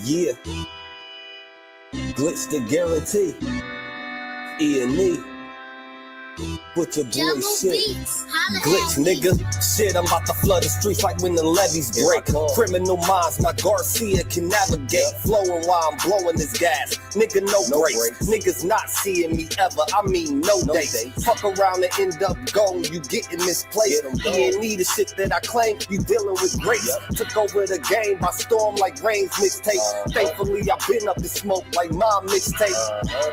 Yeah, Glitch the guarantee. E&E. Put your boy shit. Glitch, nigga. Shit, I'm about to flood the streets like when the levees break. Criminal minds, my Garcia can navigate. Flowing while I'm blowing this gas. Nigga, no brakes. Niggas not seeing me ever. I mean, no dates. Fuck around and end up gone. You getting misplaced. E&E, the shit that I claim. You dealing with grace. Took over the game by storm like Rain's mixtape. Thankfully, I been up in smoke like my mixtape.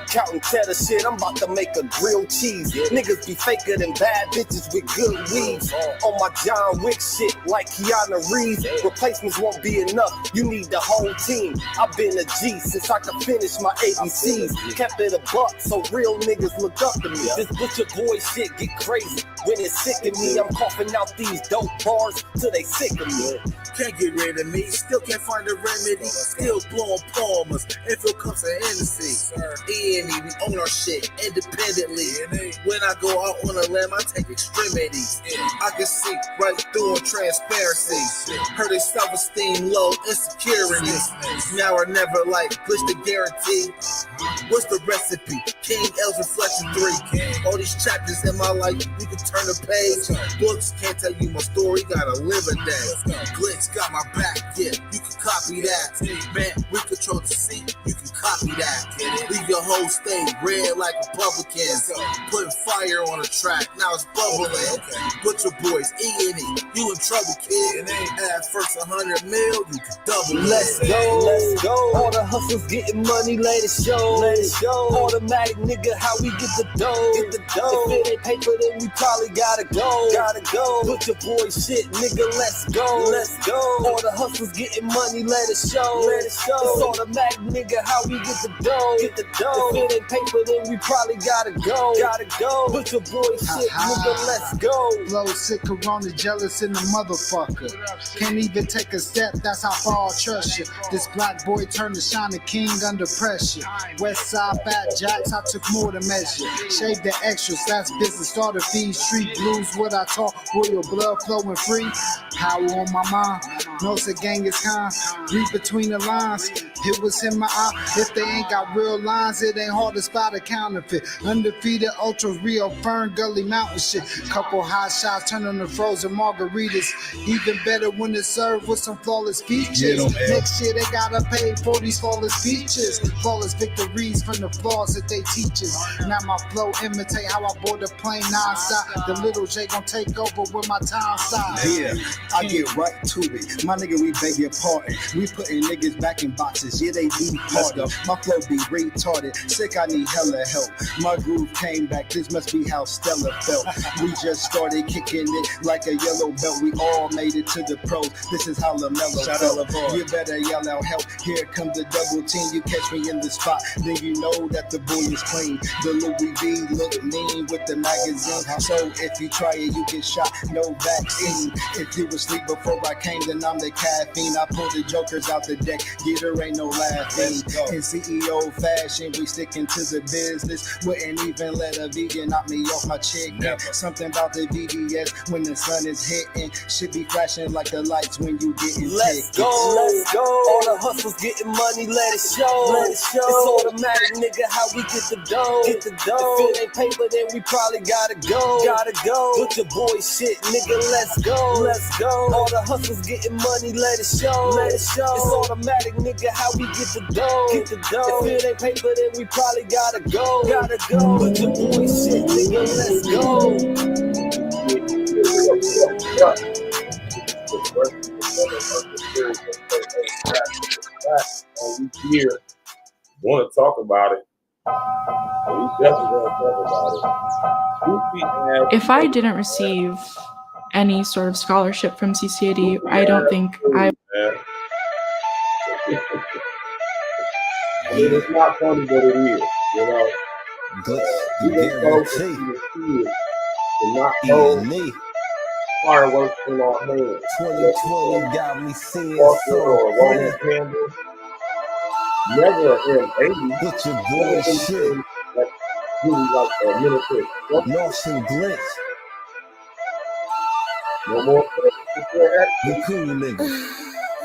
Counting cheddar shit, I'm about to make a grilled cheese. Niggas be faker than bad bitches with good weeds. On my John Wick shit like Keanu Reeves. Replacements won't be enough, you need the whole team. I've been a G since I could finish my ABCs. Kept it a buck so real niggas look up to me. This butcher boy shit get crazy. When it's sick of me, I'm coughing out these dope bars till they sick of me. Can't get rid of me, still can't find a remedy. Still blowing palmers, infill cups of Hennessy. E&E, we own our shit independently. When I go out on a limb, I take extremities. I can see right through on transparency. Heard their self-esteem low, insecurities. Now or never like Glitch the guarantee. What's the recipe? King L's Reflection 3. All these chapters in my life, you can turn the page. Books can't tell you my story, gotta live a day. Glitch got my back, yeah, you can copy that. Man, we control the seat, you can copy that. Leave your whole state red like Republicans. Putting fire on the track, now it's bubbling. Butcher boys, E&E, you in trouble, kid. Add first 100 mil, you can double it. Let's go. All the hustlers getting money, let it show. Automatic nigga, how we get the dough. If it ain't paper, then we probably gotta go. Put your boy shit, nigga, let's go. All the hustlers getting money, let it show. It's automatic, nigga, how we get the dough. If it ain't paper, then we probably gotta go. Put your boy shit, nigga, let's go. Flow sick, corona, jealous in the motherfucker. Can't even take a step, that's how far I trust you. This black boy turned to Shine King under pressure. West side fat jacks, I took more to measure. Shave the extras, that's business. Started feed street blues, what I talk, royal blood flowing free. Power on my mind, knows the gang is kind. Read between the lines, it was in my eye. If they ain't got real lines, it ain't hard to spot a counterfeit. Undefeated, ultra real, Fern Gully Mountain shit. Couple hot shots, turn on the frozen margaritas. Even better when it's served with some flawless features. Next year they gotta pay for these flawless features. Flawless victories from the flaws that they teach us. Now my flow imitate how I board the plane non-stop. The little J gon' take over with my time side. Yeah, I get right to it. My nigga, we beg your pardon. We putting niggas back in boxes. Yeah, they be harder. My flow be retarded. Sick, I need hella help. My groove came back. This must be how Stella felt. We just started kicking it like a yellow belt. We all made it to the pros. This is how LaMelo felt. You better yell out help. Here comes the double team. You catch me in the spot, then you know that the boy is clean. The Louis V look mean with the magazine. So if you try it, you get shot. No vaccine. If you was asleep before I came, then I'm the caffeine. I pull the jokers out the deck. Yeah, there ain't no laughing. In CEO fashion, we sticking to the business. Wouldn't even let a vegan knock me off my chicken. Something about the VDS when the sun is hitting. Should be flashing like the lights when you getting Let's go. All the hustlers getting money, let it show. It's automatic, nigga, how we get the dough. If it ain't paper, then we probably gotta go. Put your boy shit, nigga, let's go. All the hustlers getting money, let it show. It's automatic, nigga, how we get the dough. If it ain't paper, then we probably gotta go. Put your boy shit, nigga, let's go. We here want to talk about it. We definitely want to talk about it. If I didn't receive any sort of scholarship from CCAD, I don't think I. I mean, it's not funny, but it is. You know, Glitch, you just go to the kids to not hold fireworks in our hands. 2020 got me seeing Or Roman candle. Never in 80s. Put your boy shit. Like really like a military. Northern Glitch. No more. The cool nigga.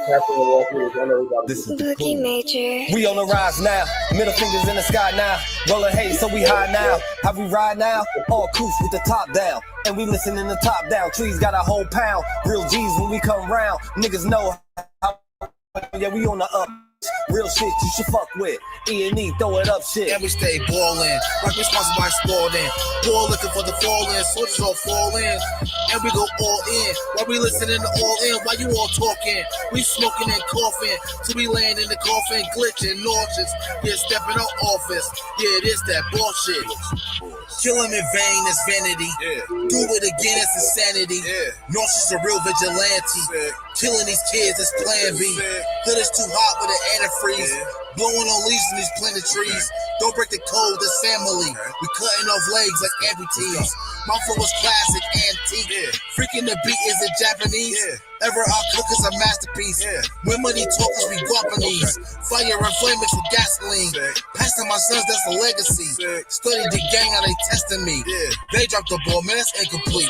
This is Boogie Major. We on the rise now, middle fingers in the sky now. Rolling haze, so we high now. How we ride now? All coops with the top down. And we listen in the top down. Trees got a whole pound. Real G's when we come round. Niggas know how, yeah, we on the up. Real shit you should fuck with. E&E, throw it up shit. And we stay ballin', like we sponsored by Spalding. Ball looking for the fall-in, soldiers all fall in. And we go all in, while we listening to all in. While you all talking, we smoking and coughing. So we laying in the coffin, glitching, nauseous. Yeah, stepping out office. Yeah, it is that bullshit. Kill him in vain, it's vanity. Yeah. Do it again, it's insanity. Yeah. Nauseous a real vigilante. Yeah. Killing these kids, it's plan B. Hood is too hot with an antifreeze. Yeah. Blowing on leaves in these planted trees. Don't break the code, this family. We cutting off legs like amputees. My flow is classic, antique. Yeah. Freaking the beat, is it Japanese? Yeah. Ever our cook is a masterpiece. Yeah. When money talkers, we Guapanese. Fire and flame mixed with gasoline. Passing my sons, that's a legacy. Study the gang, how they testing me. Yeah. They dropped the ball, man, that's incomplete.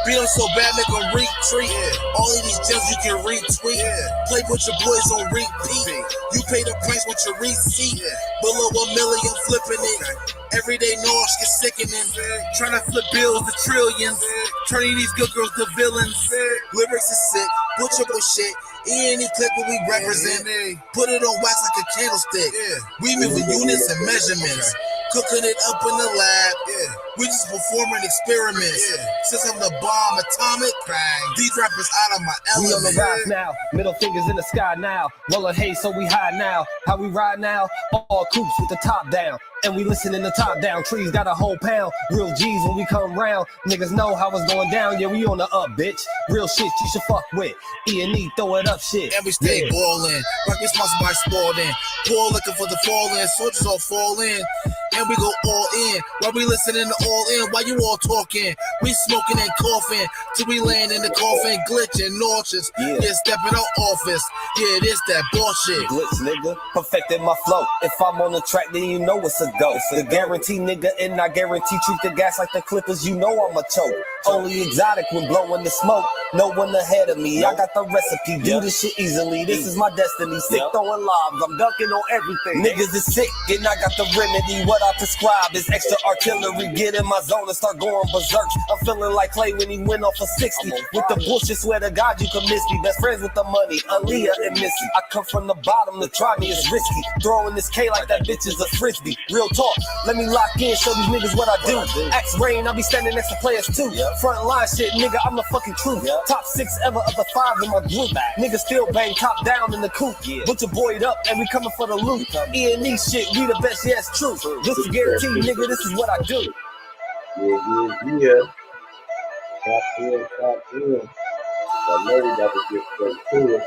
Beat them so bad, make them retreat. Yeah. All of these gems you can retweet. Yeah. Play with your boys on repeat. You pay the price with your receipt. Yeah. Below $1 million, flipping it. Everyday noise get sickening. Trying to flip bills to trillions. Turning these good girls to villains. Lyrics is sick. Butcher shit. E&E clip what we represent. Put it on wax like a candlestick. We move in units and measurements. Cooking it up in the lab. We just performing experiments. Since I'm the bomb atomic, bang. These rappers out of my element. We on the rise now, middle fingers in the sky now. Rolling haze, so we high now. How we ride now? All coops with the top down. And we listen in the top down. Trees got a whole pound. Real G's when we come round. Niggas know how it's going down. Yeah, we on the up, bitch. Real shit you should fuck with. E&E, throw it up shit. And we stay ballin', like we sponsored by Spalding. Ball looking for the fall-in, soldiers all fall in. And we go all in, while we listening to all in. While you all talking, we smoking and coughing. Till we land in the coffin, glitching, nauseous. Yeah, stepping out office. Yeah, it is that bullshit. Glitch, nigga, perfected my flow. If I'm on the track, then you know it's a go. The guarantee, nigga, and I guarantee treat the gas like the Clippers. You know I'm a choke. Only exotic when blowing the smoke. No one ahead of me. I got the recipe. Do this shit easily. This is my destiny. Sick throwing lobs. I'm dunking on everything. Niggas is sick, and I got the remedy. What I prescribe is extra artillery. Get in my zone and start going berserk. I'm feeling like Clay when he went off a 60. With the bullshit, swear to God you can miss me. Best friends with the money, Aaliyah and Missy. I come from the bottom, to try me is risky. Throwing this K like that bitch is a frisbee. Real talk, let me lock in, show these niggas what I do. Axe Rain, I'll be standing next to players too. Front line shit, nigga, I'm the fucking truth. Top 6 ever of the 5 in my group. Niggas still bang top down in the coop. Butcher boyed up and we coming for the loot. E&E shit, we the best, yeah, it's true. This is guaranteed, nigga, this is what I do. Yeah. Top in. I know we got to get straight to it.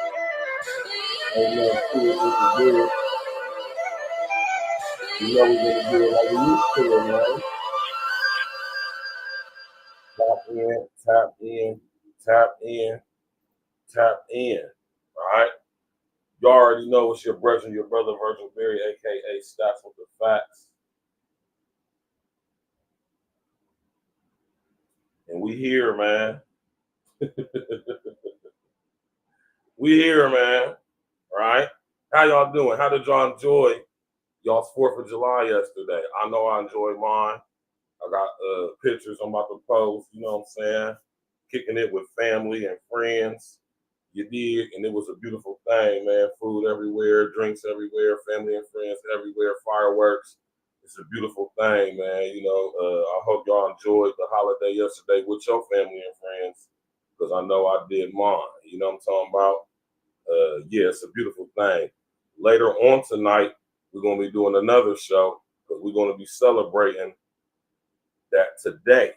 Amen. See what we can do. You know we're going to do it like we used to, man. Tap in. All right? You already know it's your brother Virgil Berry, a.k.a. Stats with the Facts. And we here, man. We here, man. All right? How y'all doing? How did y'all enjoy y'all's 4th of July yesterday? I know I enjoyed mine. I got pictures I'm about to post, you know what I'm saying? Kicking it with family and friends. You did, and it was a beautiful thing, man. Food everywhere, drinks everywhere, family and friends everywhere, fireworks. It's a beautiful thing, man. You know, I hope y'all enjoyed the holiday yesterday with your family and friends, because I know I did mine. You know what I'm talking about? Yeah, it's a beautiful thing. Later on tonight, we're going to be doing another show, because we're going to be celebrating that today.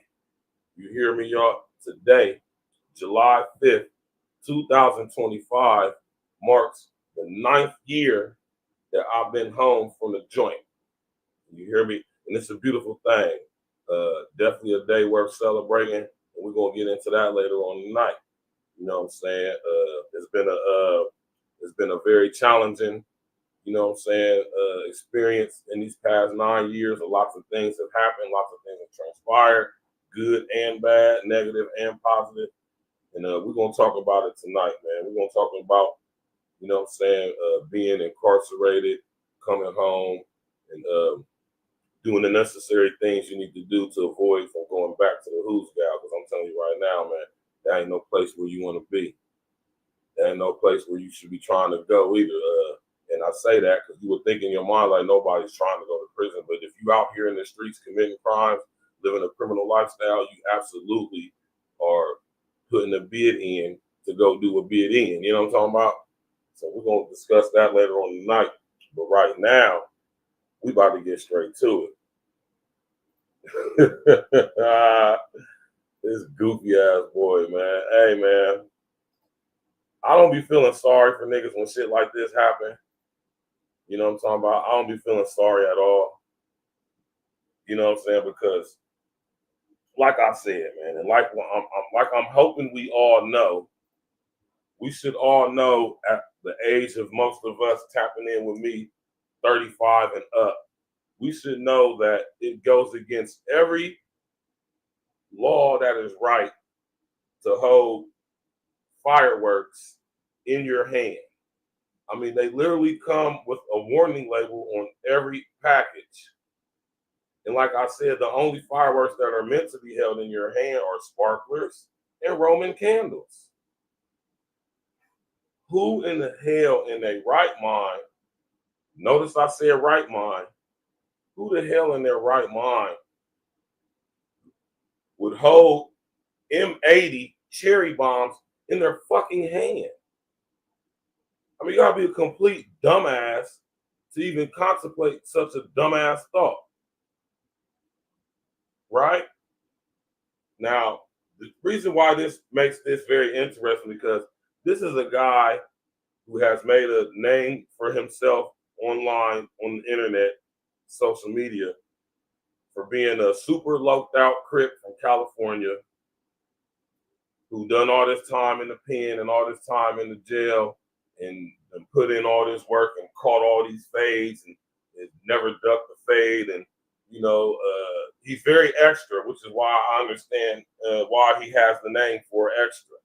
You hear me, y'all? Today, July 5th, 2025, marks the 9th year that I've been home from the joint. You hear me? And it's a beautiful thing. Definitely a day worth celebrating, and we're gonna get into that later on tonight. You know what I'm saying? It's been a very challenging, you know what I'm saying, experience in these past 9 years. Lots of things have happened, lots of things have transpired, good and bad, negative and positive. And we're gonna talk about it tonight, man. We're gonna talk about you know what I'm saying, being incarcerated, coming home, and doing the necessary things you need to do to avoid from going back to the who's gal. Because I'm telling you right now, man, that ain't no place where you want to be. That ain't no place where you should be trying to go either. And I say that because you would think in your mind like nobody's trying to go to prison. But if you out here in the streets committing crimes, living a criminal lifestyle, you absolutely are putting a bid in to go do a bid in. You know what I'm talking about? So we're going to discuss that later on tonight. But right now, we about to get straight to it. This goofy ass boy, man. Hey, man. I don't be feeling sorry for niggas when shit like this happen. You know what I'm talking about? I don't be feeling sorry at all. You know what I'm saying? Because, like I said, man, and like I'm hoping we all know, we should all know at the age of most of us tapping in with me, 35 and up, we should know that it goes against every law that is right to hold fireworks in your hand. I mean, they literally come with a warning label on every package. And like I said, the only fireworks that are meant to be held in your hand are sparklers and Roman candles. Who in the hell in their right mind, notice I said right mind, who the hell in their right mind would hold M80 cherry bombs in their fucking hand? I mean, you gotta be a complete dumbass to even contemplate such a dumbass thought. Right? Now, the reason why this makes this very interesting because this is a guy who has made a name for himself online, on the internet, social media, for being a super loped out Crip from California who done all this time in the pen and all this time in the jail and put in all this work and caught all these fades and never ducked the fade. And, you know, he's very extra, which is why I understand why he has the name for extra.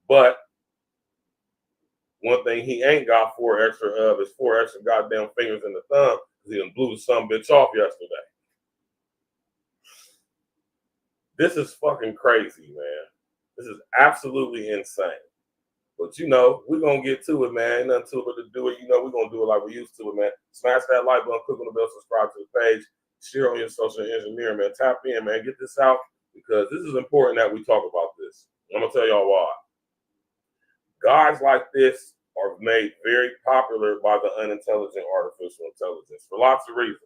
But one thing he ain't got 4 extra of is 4 extra goddamn fingers in the thumb because he done blew the some bitch off yesterday. This is fucking crazy, man. This is absolutely insane. But, you know, we're going to get to it, man. Ain't nothing to it but to do it. You know, we're going to do it like we used to it, man. Smash that like button, click on the bell, subscribe to the page, share on your social engineer, man. Tap in, man. Get this out because this is important that we talk about this. I'm going to tell y'all why. Guys like this are made very popular by the unintelligent artificial intelligence for lots of reasons.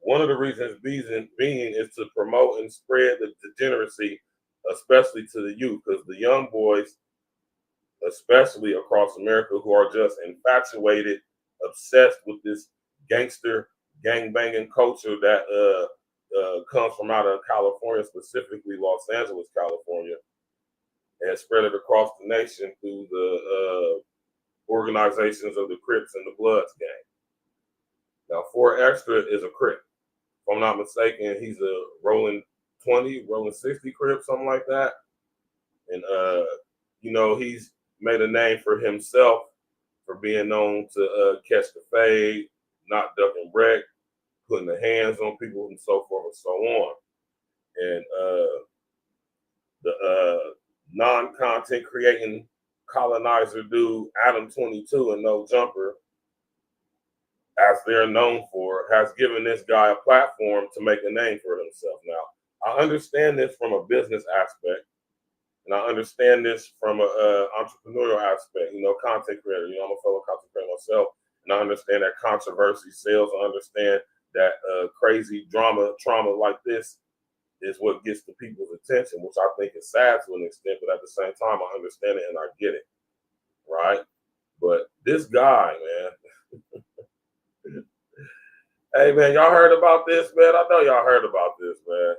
One of the reasons being is to promote and spread the degeneracy, especially to the youth, because the young boys, especially across America, who are just infatuated, obsessed with this gangster, gang-banging culture that comes from out of California, specifically Los Angeles, California, and spread it across the nation through the organizations of the Crips and the Bloods gang. Now, 4 Extra is a Crip. If I'm not mistaken, he's a rolling 20, rolling 60 Crip, something like that. And, you know, he's made a name for himself for being known to catch the fade, not ducking wreck, putting the hands on people, and so forth and so on. And the non-content creating colonizer dude, Adam 22 and No Jumper, as they're known for, has given this guy a platform to make a name for himself. Now, I understand this from a business aspect, and I understand this from an entrepreneurial aspect, you know, content creator. You know, I'm a fellow content creator myself, and I understand that controversy sells. I understand that crazy trauma like this is what gets the people's attention, which I think is sad to an extent, but at the same time, I understand it and I get it, right? But this guy, man, hey, man, y'all heard about this, man? I know y'all heard about this, man.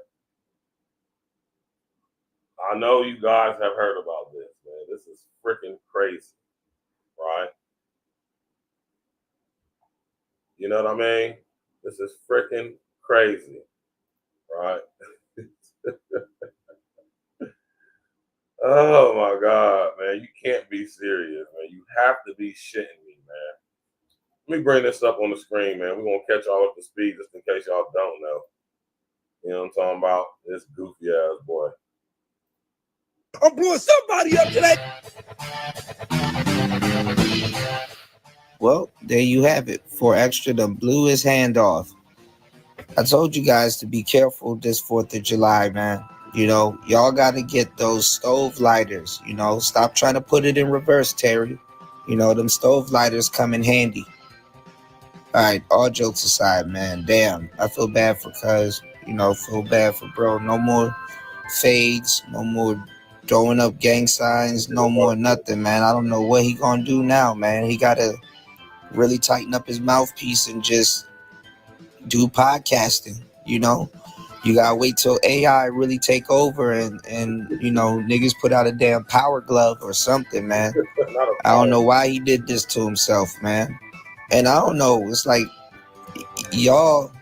I know you guys have heard about this, man. This is freaking crazy, right? You know what I mean? This is freaking crazy, right? Oh my God, man. You can't be serious, man. You have to be shitting me, man. Let me bring this up on the screen, man. We're going to catch y'all up to speed just in case y'all don't know. You know what I'm talking about? This goofy ass boy. I'm blowing somebody up today. Well, there you have it. 4Extra done blew his hand off. I told you guys to be careful this 4th of July, man. You know, y'all got to get those stove lighters. You know, stop trying to put it in reverse, Terry. You know, them stove lighters come in handy. All right, all jokes aside, man. Damn, I feel bad for Cuz. You know, feel bad for bro. No more fades, no more throwing up gang signs, no more nothing, man. I don't know what he gonna do now, man. He gotta really tighten up his mouthpiece and just do podcasting, you know. You gotta wait till AI really take over and you know, niggas put out a damn power glove or something, man. I don't know why he did this to himself, man. And I don't know, it's like, y'all,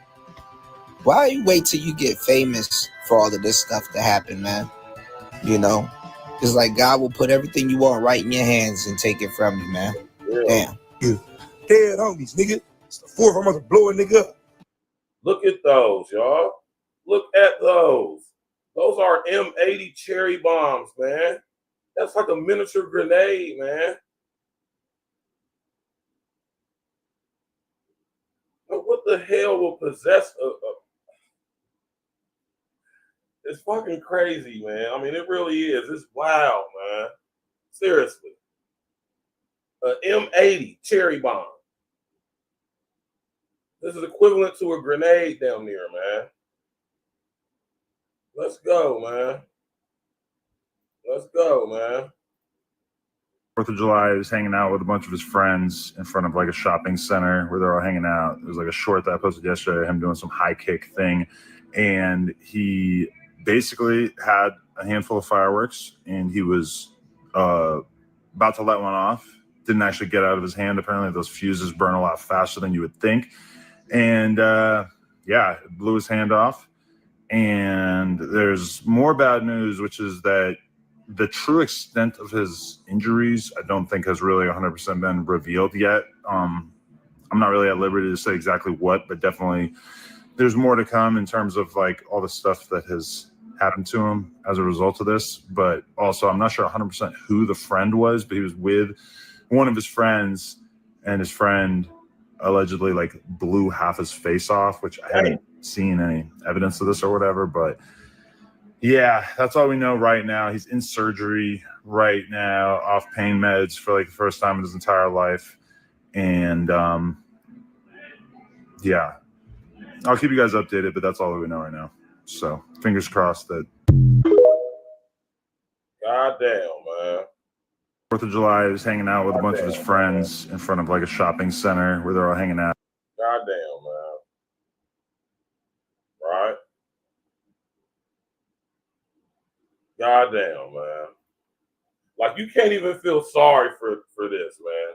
why you wait till you get famous for all of this stuff to happen, man? You know, it's like God will put everything you want right in your hands and take it from you, man. Damn. Dead homies, nigga. It's the 4th. I'm about to blow a nigga up. Look at those, y'all. Look at those. Those are M80 cherry bombs, man. That's like a miniature grenade, man. What the hell will possess a it's fucking crazy, man. I mean, it really is. It's wild, man. Seriously. An M80 cherry bomb. This is equivalent to a grenade down there, man. Let's go, man. Let's go, man. 4th of July, he was hanging out with a bunch of his friends in front of like a shopping center where they're all hanging out. There was like a short that I posted yesterday, him doing some high kick thing. And he basically had a handful of fireworks and he was about to let one off. Didn't actually get out of his hand. Apparently those fuses burn a lot faster than you would think. And yeah, it blew his hand off. And there's more bad news, which is that the true extent of his injuries, I don't think has really 100% been revealed yet. I'm not really at liberty to say exactly what, but definitely there's more to come in terms of like all the stuff that has happened to him as a result of this. But also, I'm not sure 100% who the friend was, but he was with one of his friends, and his friend allegedly like blew half his face off, which I haven't seen any evidence of this or whatever, but yeah, that's all we know right now. He's in surgery right now, off pain meds for like the first time in his entire life. And yeah, I'll keep you guys updated, but that's all that we know right now. So fingers crossed that. Goddamn, man. 4th of July, he was hanging out with a bunch of his friends in front of like a shopping center where they're all hanging out. Goddamn, man. Right? Goddamn, man. Like, you can't even feel sorry for this, man.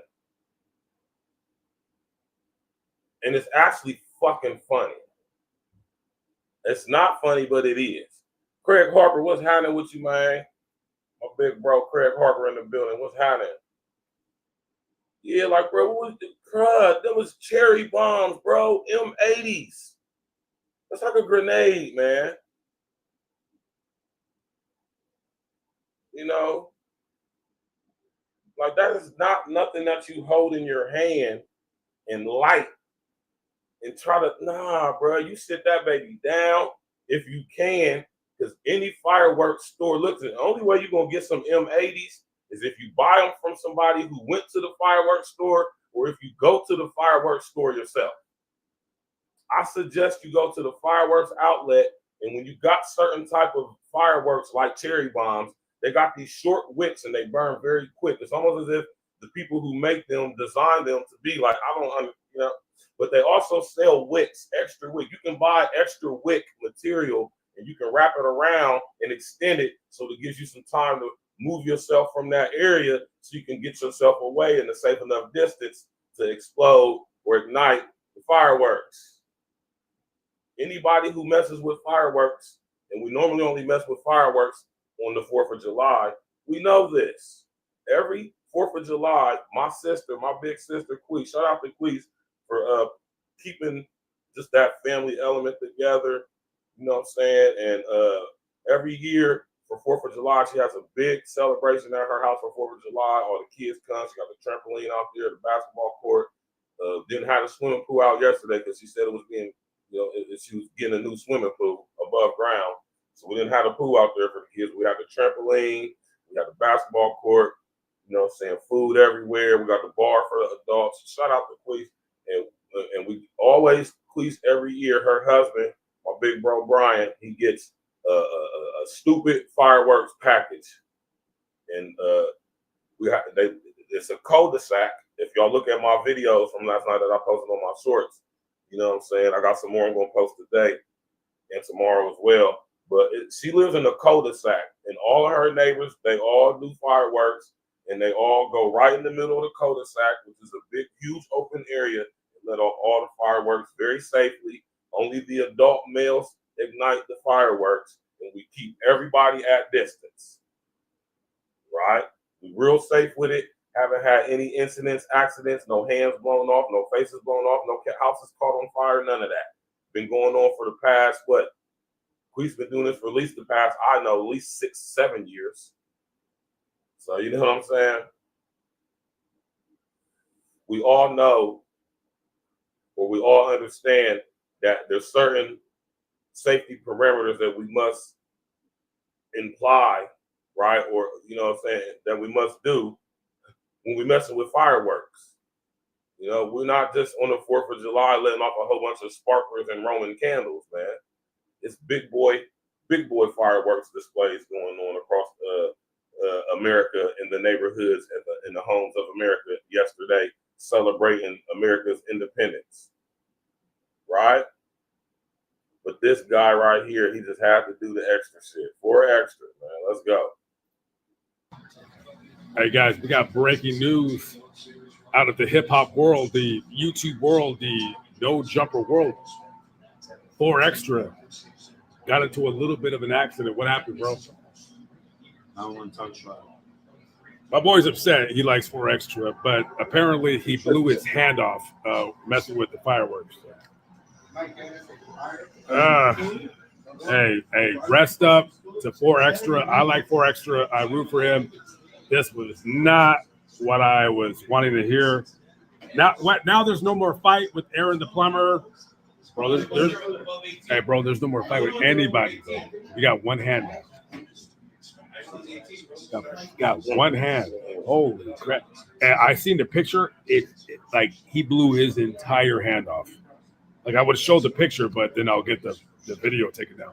And it's actually fucking funny. It's not funny, but it is. Craig Harper, what's happening with you, man? My big bro, Craig Harper in the building. What's happening? Yeah, like, bro, what was the crud? Them was cherry bombs, bro. M80s. That's like a grenade, man. You know? Like, that is not nothing that you hold in your hand and light and try to, nah, bro, you sit that baby down if you can, because any fireworks store, look, the only way you're going to get some M80s is if you buy them from somebody who went to the fireworks store, or if you go to the fireworks store yourself. I suggest you go to the fireworks outlet, and when you got certain type of fireworks like cherry bombs, they got these short wicks and they burn very quick. It's almost as if the people who make them design them to be like, I don't understand, you know, but they also sell wicks, extra wick. You can buy extra wick material and you can wrap it around and extend it so it gives you some time to move yourself from that area so you can get yourself away in a safe enough distance to explode or ignite the fireworks. Anybody who messes with fireworks, and we normally only mess with fireworks on the 4th of July, we know this. Every 4th of July, my sister, my big sister, Queese, shout out to Queese for keeping just that family element together. You know what I'm saying? And every year for 4th of July, she has a big celebration at her house for 4th of July. All the kids come. She got the trampoline out there, the basketball court. Didn't have the swimming pool out yesterday because she said it was being, she was getting a new swimming pool above ground. So we didn't have a pool out there for the kids. We had the trampoline. We had the basketball court. You know what I'm saying? Food everywhere. We got the bar for the adults. Shout out to Queese. And we always, Queese, every year, her husband, my big bro Brian, he gets a stupid fireworks package. And it's a cul-de-sac. If y'all look at my videos from last night that I posted on my shorts, you know what I'm saying? I got some more I'm going to post today and tomorrow as well. But she lives in a cul-de-sac, and all of her neighbors, they all do fireworks, and they all go right in the middle of the cul-de-sac, which is a big, huge open area, and let off all the fireworks very safely. Only the adult males ignite the fireworks, and we keep everybody at distance, right? We're real safe with it. Haven't had any incidents, accidents, no hands blown off, no faces blown off, no houses caught on fire, none of that. Been going on for the past, Quee's been doing this for at least the past, I know, at least 6-7 years. So you know what I'm saying? We all know, or we all understand that there's certain safety parameters that we must imply, right? Or, you know what I'm saying, that we must do when we're messing with fireworks. You know, we're not just on the 4th of July letting off a whole bunch of sparklers and Roman candles, man. It's big boy fireworks displays going on across America in the neighborhoods and in the homes of America yesterday, celebrating America's independence, right? But this guy right here, he just had to do the extra shit. 4 extra, man. Let's go. Hey guys, we got breaking news out of the hip hop world, the YouTube world, the no jumper world. 4 Extra got into a little bit of an accident. What happened, bro? I don't want to talk about it. My boy's upset. He likes 4 Extra, but apparently he blew his hand off messing with the fireworks. Hey, rest up to 4 Extra. I like 4 Extra. I root for him. This was not what I was wanting to hear. Now there's no more fight with Aaron the plumber. Bro, there's no more fight with anybody, bro. You got one hand now. Got one hand. Holy crap. And I seen the picture. It like he blew his entire hand off. Like I would show the picture, but then I'll get the video taken down.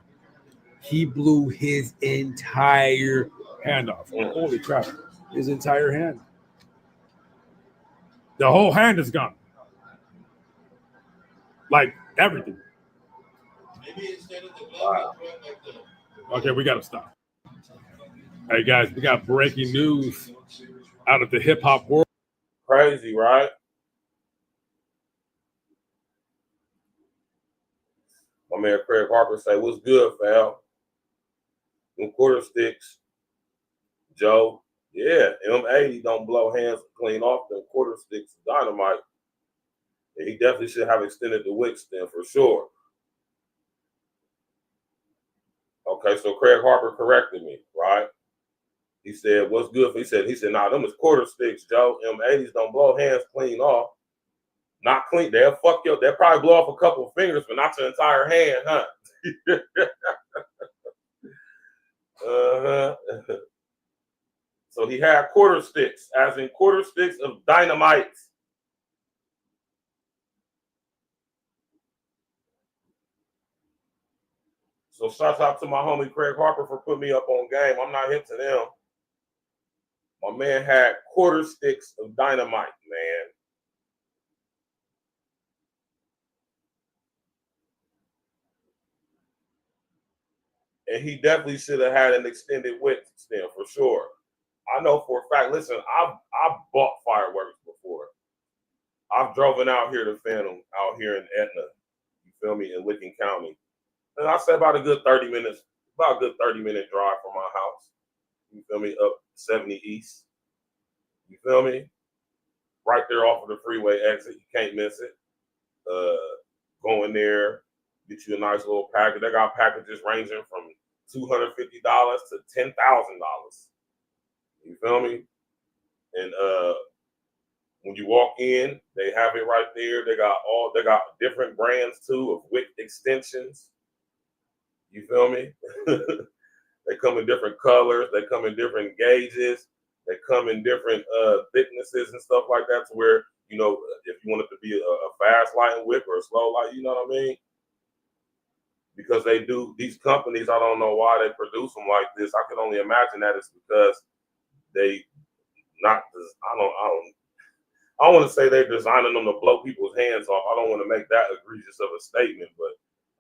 He blew his entire hand off. Holy crap. His entire hand. The whole hand is gone. Like everything. Maybe instead of the glove, like the... Okay, we got to stop. Hey, guys, we got breaking news out of the hip hop world. Crazy, right? My man Craig Harper say, "What's good, fam? Them quarter sticks, Joe. Yeah, M80 don't blow hands clean off them quarter sticks of dynamite. And he definitely should have extended the wick then for sure." Okay, so Craig Harper corrected me, right? He said, "What's good?" He said, "Nah, them is quarter sticks, Joe. M80s don't blow hands clean off. Not clean. They'll fuck you. They'll probably blow off a couple of fingers, but not your entire hand, huh?" So he had quarter sticks, as in quarter sticks of dynamite. So shout out to my homie Craig Harper for putting me up on game. I'm not hip to them. My man had quarter sticks of dynamite, man. And he definitely should have had an extended wick stem for sure. I know for a fact, listen, I've bought fireworks before. I've driven out here to Phantom, out here in Etna, you feel me, in Licking County. And I say about a good 30-minute drive from my house. You feel me, up 70 East. You feel me? Right there off of the freeway exit. You can't miss it. Go in there, get you a nice little package. They got packages ranging from $250 to $10,000. You feel me? And when you walk in, they have it right there. They got different brands too of wick extensions. You feel me? They come in different colors. They come in different gauges. They come in different thicknesses and stuff like that, to where, you know, if you want it to be a fast light wick or a slow light, you know what I mean? Because they do, these companies, I don't know why they produce them like this. I can only imagine that it's because they not, I don't want to say they're designing them to blow people's hands off. I don't want to make that egregious of a statement, but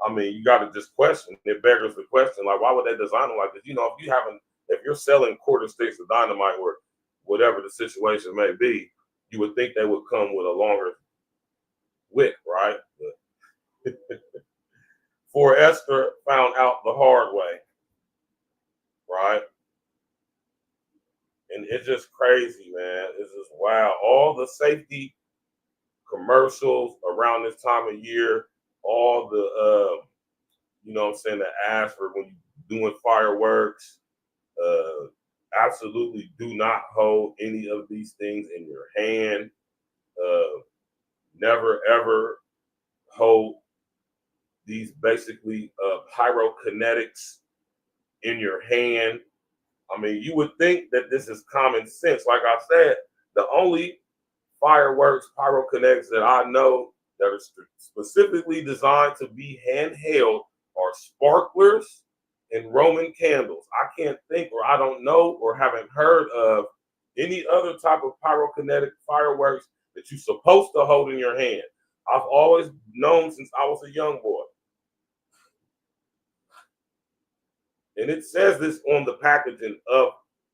I mean, you got to just question. It beggars the question, like, why would they design them like this? You know, if you're selling quarter sticks of dynamite or whatever the situation may be, you would think they would come with a longer wick, right? For Esther found out the hard way, right? And it's just crazy, man. It's just wow. All the safety commercials around this time of year, all the, you know what I'm saying, the ads for when you're doing fireworks, absolutely do not hold any of these things in your hand. Never, ever hold these basically pyrokinetics in your hand. I mean, you would think that this is common sense. Like I said, the only fireworks, pyrokinetics that I know that are specifically designed to be handheld are sparklers and Roman candles. I can't think, or I don't know, or haven't heard of any other type of pyrokinetic fireworks that you're supposed to hold in your hand. I've always known since I was a young boy. And it says this on the packaging of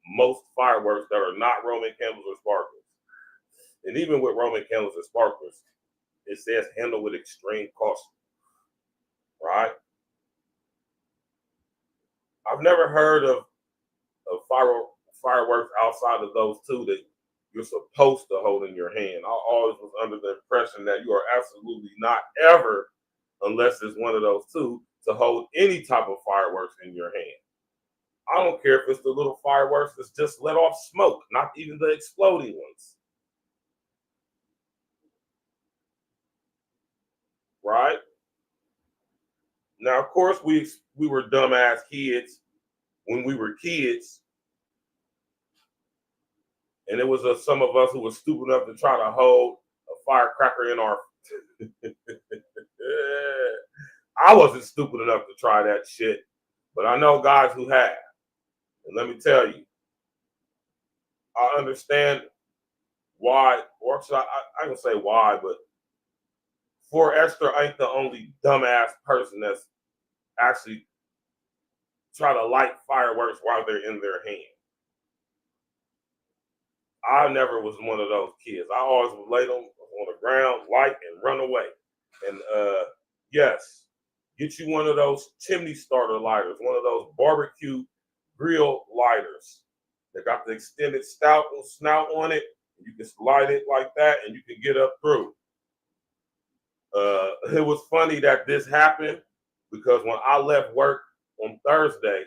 most fireworks that are not Roman candles or sparklers. And even with Roman candles and sparklers, it says handle with extreme caution, right? I've never heard of fireworks outside of those two that you're supposed to hold in your hand. I always was under the impression that you are absolutely not ever, unless it's one of those two, to hold any type of fireworks in your hand. I don't care if it's the little fireworks that's just let off smoke, not even the exploding ones. Right? Now, of course, we were dumbass kids when we were kids. And it was some of us who were stupid enough to try to hold a firecracker in our... I wasn't stupid enough to try that shit, but I know guys who have. And let me tell you, I understand why, or should I can say why, but For Esther ain't the only dumbass person that's actually try to light fireworks while they're in their hand. I never was one of those kids. I always would lay them on the ground, light, and run away. And yes, get you one of those chimney starter lighters, one of those barbecue grill lighters. They got the extended snout on it. You can light it like that, and you can get up through. It was funny that this happened because when I left work on Thursday,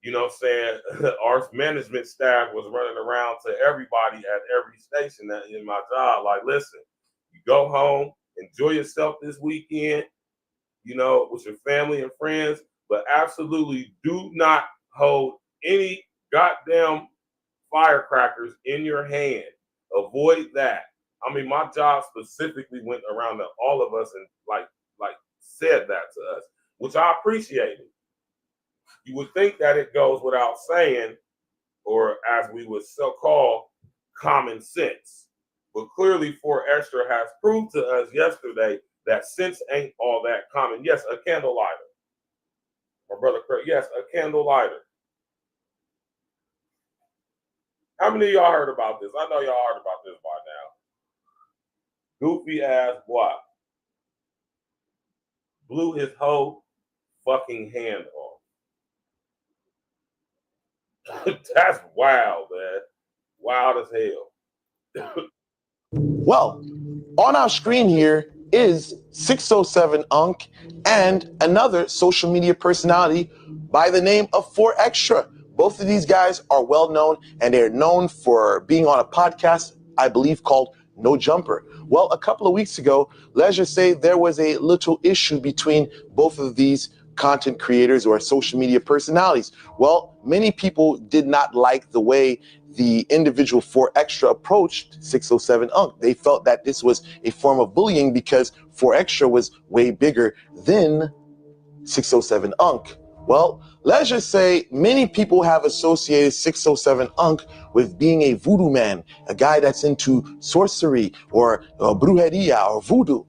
you know what I'm saying, our management staff was running around to everybody at every station in my job. Like, listen, you go home, enjoy yourself this weekend, you know, with your family and friends, but absolutely do not hold any goddamn firecrackers in your hand. Avoid that. I mean, my job specifically went around to all of us and like said that to us, which I appreciated. You would think that it goes without saying, or as we would so call, common sense. But clearly, For Esther has proved to us yesterday that sense ain't all that common. Yes, a candle lighter. My brother Craig, yes, a candle lighter. How many of y'all heard about this? I know y'all heard about this by now. Goofy ass boy blew his whole fucking hand off. That's wild, man. Wild as hell. Well, on our screen here is 607 Unc and another social media personality by the name of 4Extra. Both of these guys are well known, and they're known for being on a podcast, I believe, called No Jumper. Well, a couple of weeks ago, let's just say there was a little issue between both of these content creators or social media personalities. Well, many people did not like the way the individual 4Extra approached 607 Unc. They felt that this was a form of bullying because 4Extra was way bigger than 607 Unc. Well, let's just say many people have associated 607 Unc with being a voodoo man, a guy that's into sorcery or brujeria or voodoo.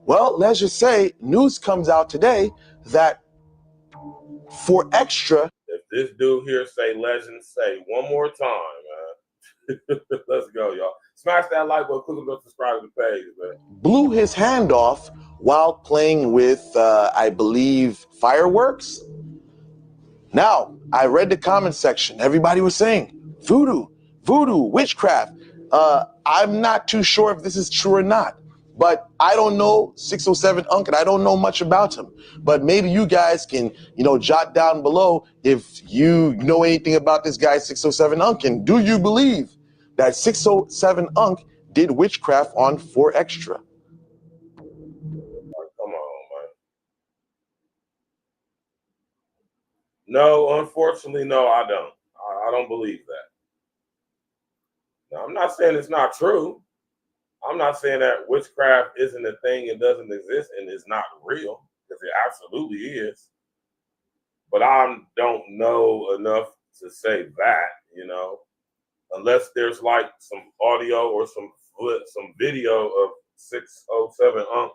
Well, let's just say news comes out today that 4Extra. If this dude here say legend, say one more time, man. Let's go, y'all. Smash that like button, click on the subscribe to the page, man. Blew his hand off while playing with, I believe, fireworks. Now, I read the comment section. Everybody was saying voodoo, witchcraft. I'm not too sure if this is true or not, but I don't know 607 Unc, and I don't know much about him. But maybe you guys can, jot down below if you know anything about this guy 607 Unc, and do you believe that 607 Unc did witchcraft on 4Extra? Come on, man. No, unfortunately, no, I don't. I don't believe that. Now, I'm not saying it's not true. I'm not saying that witchcraft isn't a thing and doesn't exist and is not real, because it absolutely is. But I don't know enough to say that, unless there's like some audio or some video of 607 Unc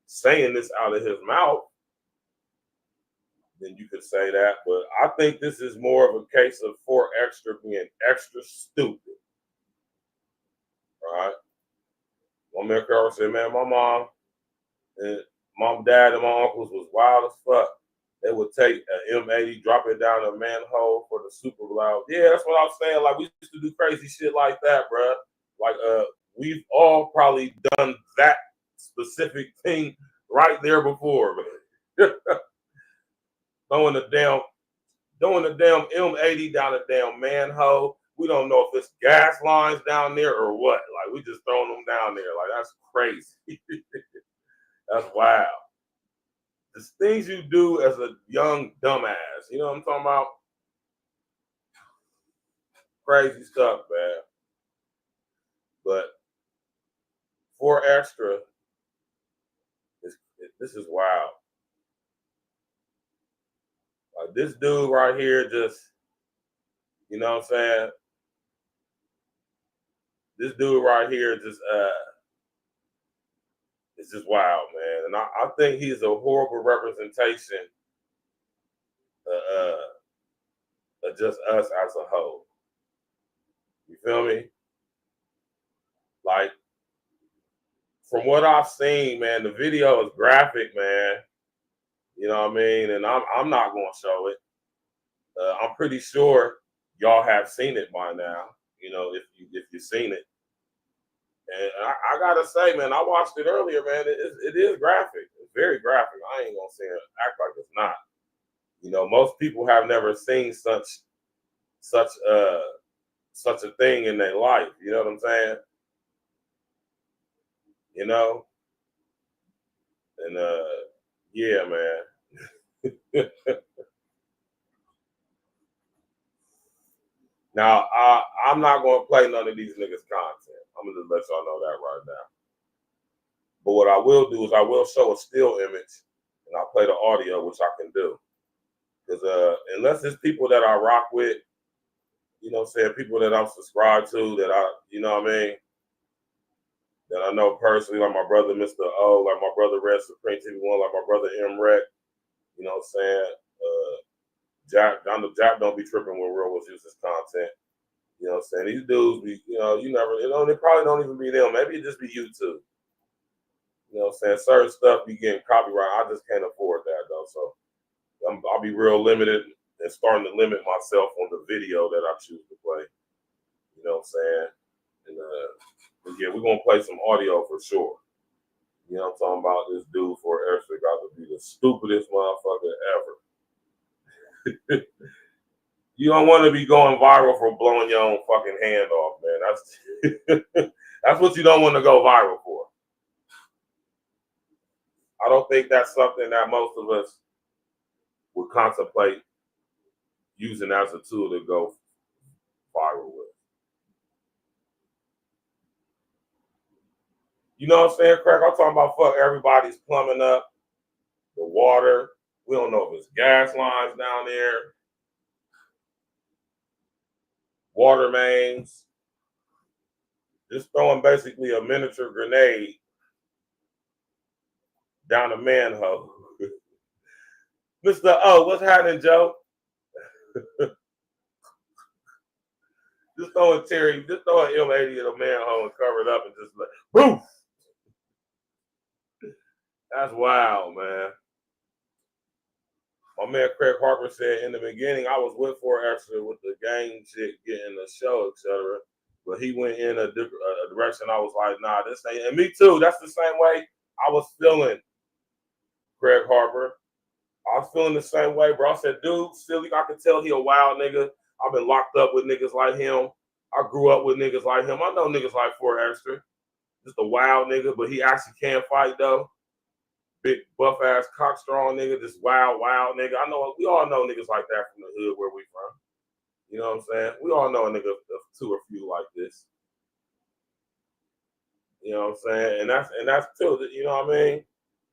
saying this out of his mouth, then you could say that. But I think this is more of a case of 4Extra being extra stupid. All right. One man Carol said, man, my mom, dad, and my uncles was wild as fuck. They would take an M80, drop it down a manhole for the super loud. Yeah, that's what I was saying. Like, we used to do crazy shit like that, bruh. Like, we've all probably done that specific thing right there before, man. Throwing the damn M80 down a damn manhole. We don't know if it's gas lines down there or what. Like, we just throwing them down there. Like, that's crazy. That's wild. The things you do as a young dumbass. You know what I'm talking about? Crazy stuff, man. But 4Extra, this is wild. Like, this dude right here just, you know what I'm saying? This dude right here just, it's just wild, man. And I think he's a horrible representation of just us as a whole. You feel me? Like, from what I've seen, man, the video is graphic, man. You know what I mean? And I'm not going to show it. I'm pretty sure y'all have seen it by now, if you've seen it. And I gotta say, man, I watched it earlier, man. It is graphic. It's very graphic. I ain't gonna say it, act like it's not. Most people have never seen such a thing in their life. You know what I'm saying? And yeah, man. Now, I'm not going to play none of these niggas' content. I'm going to just let y'all know that right now. But what I will do is I will show a still image, and I'll play the audio, which I can do. Because unless it's people that I rock with, people that I'm subscribed to, that that I know personally, like my brother, Mr. O, like my brother, Red Supreme TV1, like my brother, M-Rec, you know what I'm saying? Jack don't be tripping when Real was uses content. You know what I'm saying? These dudes be, they probably don't even be them. Maybe it just be YouTube. You know what I'm saying? Certain stuff be getting copyright. I just can't afford that, though. So I'll be real limited and starting to limit myself on the video that I choose to play. You know what I'm saying? And but yeah, we're gonna play some audio for sure. You know what I'm talking about? This dude for Extra got to be the stupidest motherfucker ever. You don't want to be going viral for blowing your own fucking hand off, man. That's that's what you don't want to go viral for. I don't think that's something that most of us would contemplate using as a tool to go viral with. You know what I'm saying, Craig? I'm talking about fuck everybody's plumbing up, the water. We don't know if it's gas lines down there, water mains. Just throwing basically a miniature grenade down a manhole. Mr. O, what's happening, Joe? Just throwing Terry, just throwing M80 in a manhole and cover it up and just like, boom! That's wild, man. My man Craig Harper said in the beginning, I was with 4 Extra with the gang shit, getting the show, etc. But he went in a direction I was like, nah, this ain't. And me too. That's the same way I was feeling, Craig Harper. I was feeling the same way, bro. I said, dude, silly, I can tell he a wild nigga. I've been locked up with niggas like him. I grew up with niggas like him. I know niggas like 4 Extra. Just a wild nigga, but he actually can fight, though. Big buff-ass cock-strong nigga, just wild nigga. I know, we all know niggas like that from the hood where we from. You know what I'm saying? We all know a nigga, 2 or few like this. You know what I'm saying? And that's too, you know what I mean?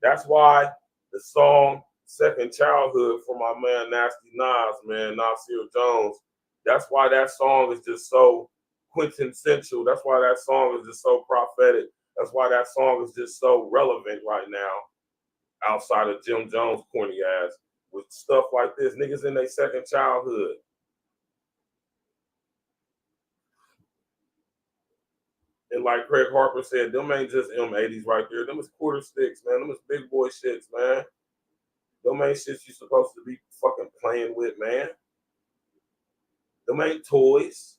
That's why the song Second Childhood for my man Nasty Nas, man, Nasir Jones, that's why that song is just so quintessential. That's why that song is just so prophetic. That's why that song is just so relevant right now, outside of Jim Jones' corny ass, with stuff like this. Niggas in their second childhood. And like Craig Harper said, them ain't just M80s right there. Them is quarter sticks, man. Them is big boy shits, man. Them ain't shits you supposed to be fucking playing with, man. Them ain't toys.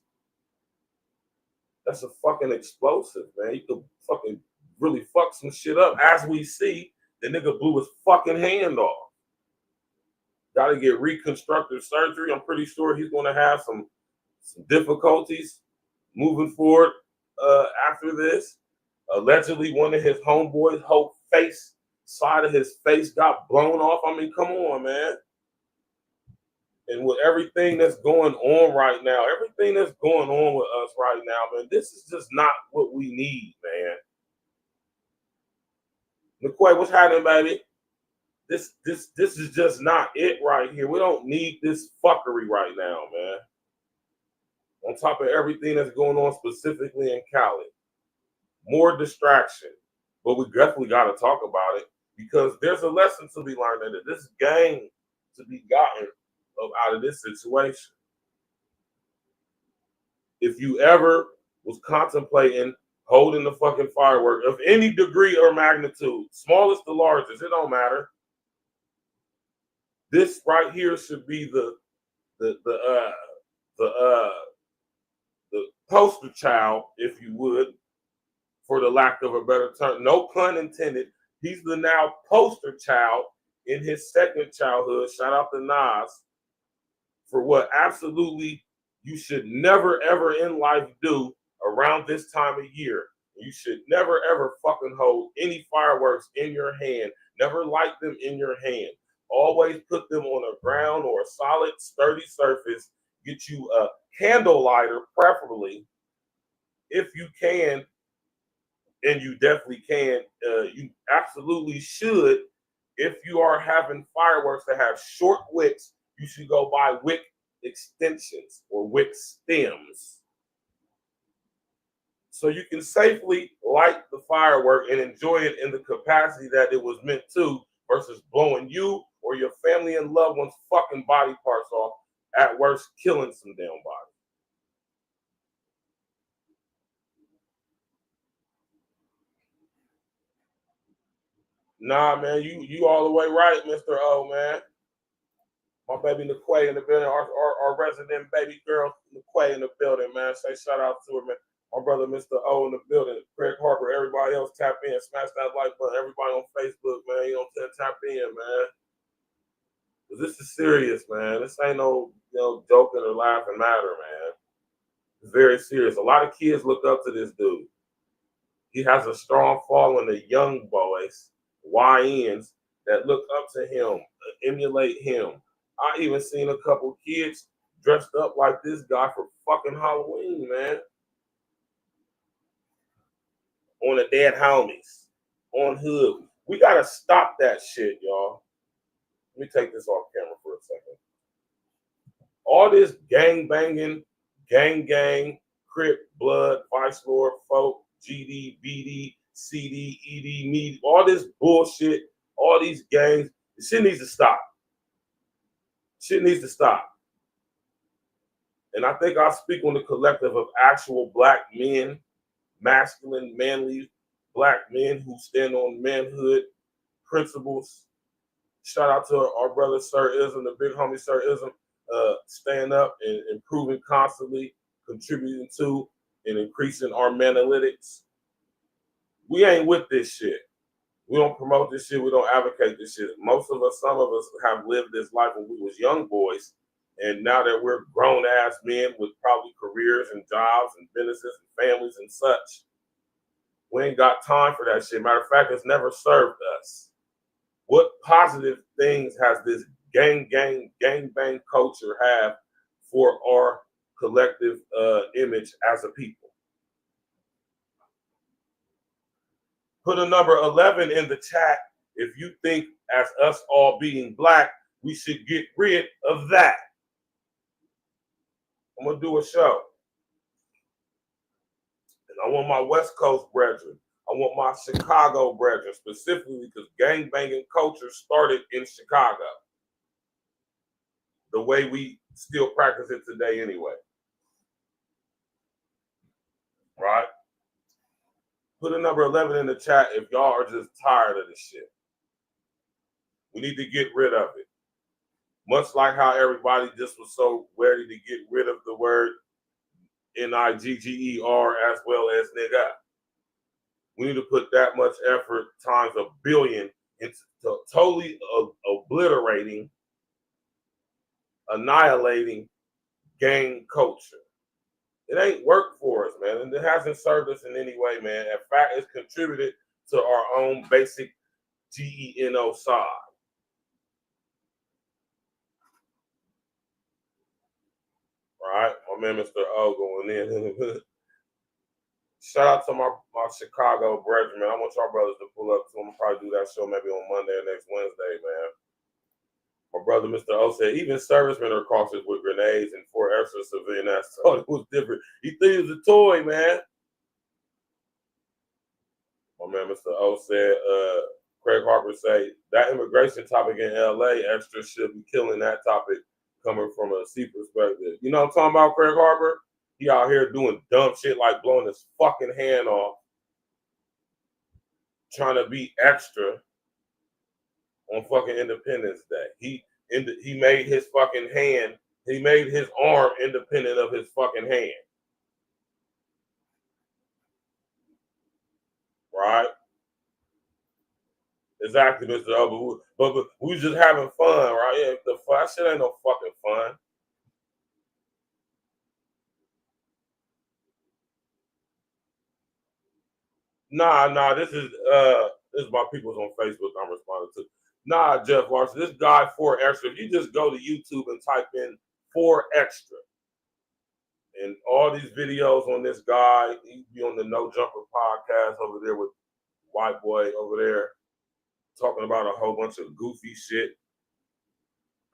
That's a fucking explosive, man. You could fucking really fuck some shit up. As we see, the nigga blew his fucking hand off. Got to get reconstructive surgery. I'm pretty sure he's going to have some difficulties moving forward after this. Allegedly, one of his homeboys' whole face, side of his face got blown off. I mean, come on, man. And with everything that's going on right now, everything that's going on with us right now, man, this is just not what we need, man. McQuay, what's happening, baby? This is just not it right here. We don't need this fuckery right now, man. On top of everything that's going on specifically in Cali. More distraction. But we definitely got to talk about it because there's a lesson to be learned in it. This game to be gotten out of this situation. If you ever was contemplating holding the fucking firework of any degree or magnitude, smallest to largest, it don't matter. This right here should be the poster child, if you would, for the lack of a better term. No pun intended. He's the now poster child in his second childhood. Shout out to Nas for what absolutely you should never ever in life do around this time of year. You should never ever fucking hold any fireworks in your hand. Never light them in your hand. Always put them on a ground or a solid, sturdy surface. Get you a candle lighter, preferably, if you can, and you definitely can. You absolutely should. If you are having fireworks that have short wicks, you should go buy wick extensions or wick stems, so you can safely light the firework and enjoy it in the capacity that it was meant to, versus blowing you or your family and loved ones' fucking body parts off, at worst killing some damn body. Nah, man, you all the way right, Mr. O, man. My baby Niquay in the building, our resident baby girl, McQuay in the building, man. Say shout out to her, man. My brother, Mr. O in the building. Craig Harper, everybody else tap in. Smash that like button. Everybody on Facebook, man. You know what I'm saying? Tap in, man. This is serious, man. This ain't no, joking or laughing matter, man. It's very serious. A lot of kids look up to this dude. He has a strong following of young boys, YNs, that look up to him, emulate him. I even seen a couple kids dressed up like this guy for fucking Halloween, man. On the Dead Homies, on Hood. We gotta stop that shit, y'all. Let me take this off camera for a second. All this gang banging, gang, Crip, Blood, Vice Lord, Folk, GD, BD, CD, ED, me, all this bullshit, all these gangs, this shit needs to stop. Shit needs to stop. And I think I speak on the collective of actual black men, masculine, manly black men who stand on manhood principles. Shout out to our brother Sir Ism, the big homie Sir Ism, staying up and improving constantly, contributing to and increasing our manalytics. We ain't with this shit. We don't promote this shit. We don't advocate this shit. Most of us, some of us have lived this life when we was young boys. And now that we're grown-ass men with probably careers and jobs and businesses and families and such, we ain't got time for that shit. Matter of fact, it's never served us. What positive things has this gang bang culture have for our collective image as a people? Put a number 11 in the chat if you think, as us all being black, we should get rid of that. I'm going to do a show. And I want my West Coast brethren. I want my Chicago brethren, specifically because gang-banging culture started in Chicago. The way we still practice it today anyway. Right? Put a number 11 in the chat if y'all are just tired of this shit. We need to get rid of it. Much like how everybody just was so ready to get rid of the word N-I-G-G-E-R as well as nigga. We need to put that much effort times a billion into totally obliterating, annihilating gang culture. It ain't worked for us, man, and it hasn't served us in any way, man. In fact, it's contributed to our own basic GENO side. Right, my man, Mr. O, going in. Shout out to my Chicago brethren, man. I want y'all brothers to pull up to them. Probably do that show maybe on Monday or next Wednesday, man. My brother, Mr. O, said even servicemen are cautious with grenades and 4 extra civilian ass thought it was different. He thought it was a toy, man. My man, Mr. O, said, Craig Harper say that immigration topic in LA extra should be killing that topic coming from a C perspective. You know what I'm talking about, Craig Harper? He out here doing dumb shit like blowing his fucking hand off, trying to be extra on fucking Independence Day. He made his fucking hand, he made his arm independent of his fucking hand. Right? Exactly, Mr. O. But we was just having fun, right? Yeah, that shit ain't no fucking fun. Nah, this is my people's on Facebook I'm responding to. Nah, Jeff Larson, this guy 4 Extra, if you just go to YouTube and type in 4 Extra, and all these videos on this guy, he be on the No Jumper podcast over there with White Boy over there, talking about a whole bunch of goofy shit.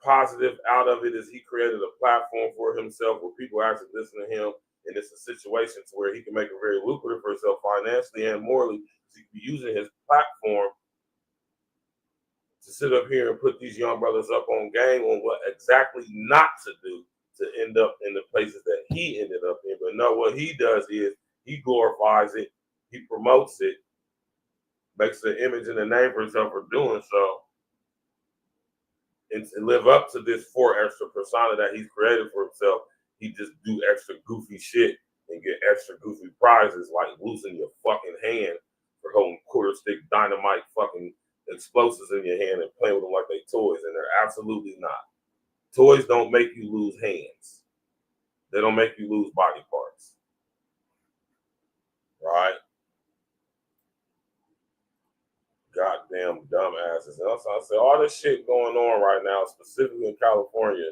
Positive out of it is he created a platform for himself where people actually listen to him, and it's a situation to where he can make it very lucrative for himself financially and morally. He can be using his platform to sit up here and put these young brothers up on game on what exactly not to do to end up in the places that he ended up in. But no, what he does is he glorifies it, he promotes it, makes an image and a name for himself for doing so, and to live up to this 4 Extra persona that he's created for himself. he just do extra goofy shit and get extra goofy prizes like losing your fucking hand for holding quarter stick dynamite fucking explosives in your hand and playing with them like they toys, and they're absolutely not. Toys don't make you lose hands. They don't make you lose body parts. Right? Goddamn dumbasses. And also, I say all this shit going on right now, specifically in California,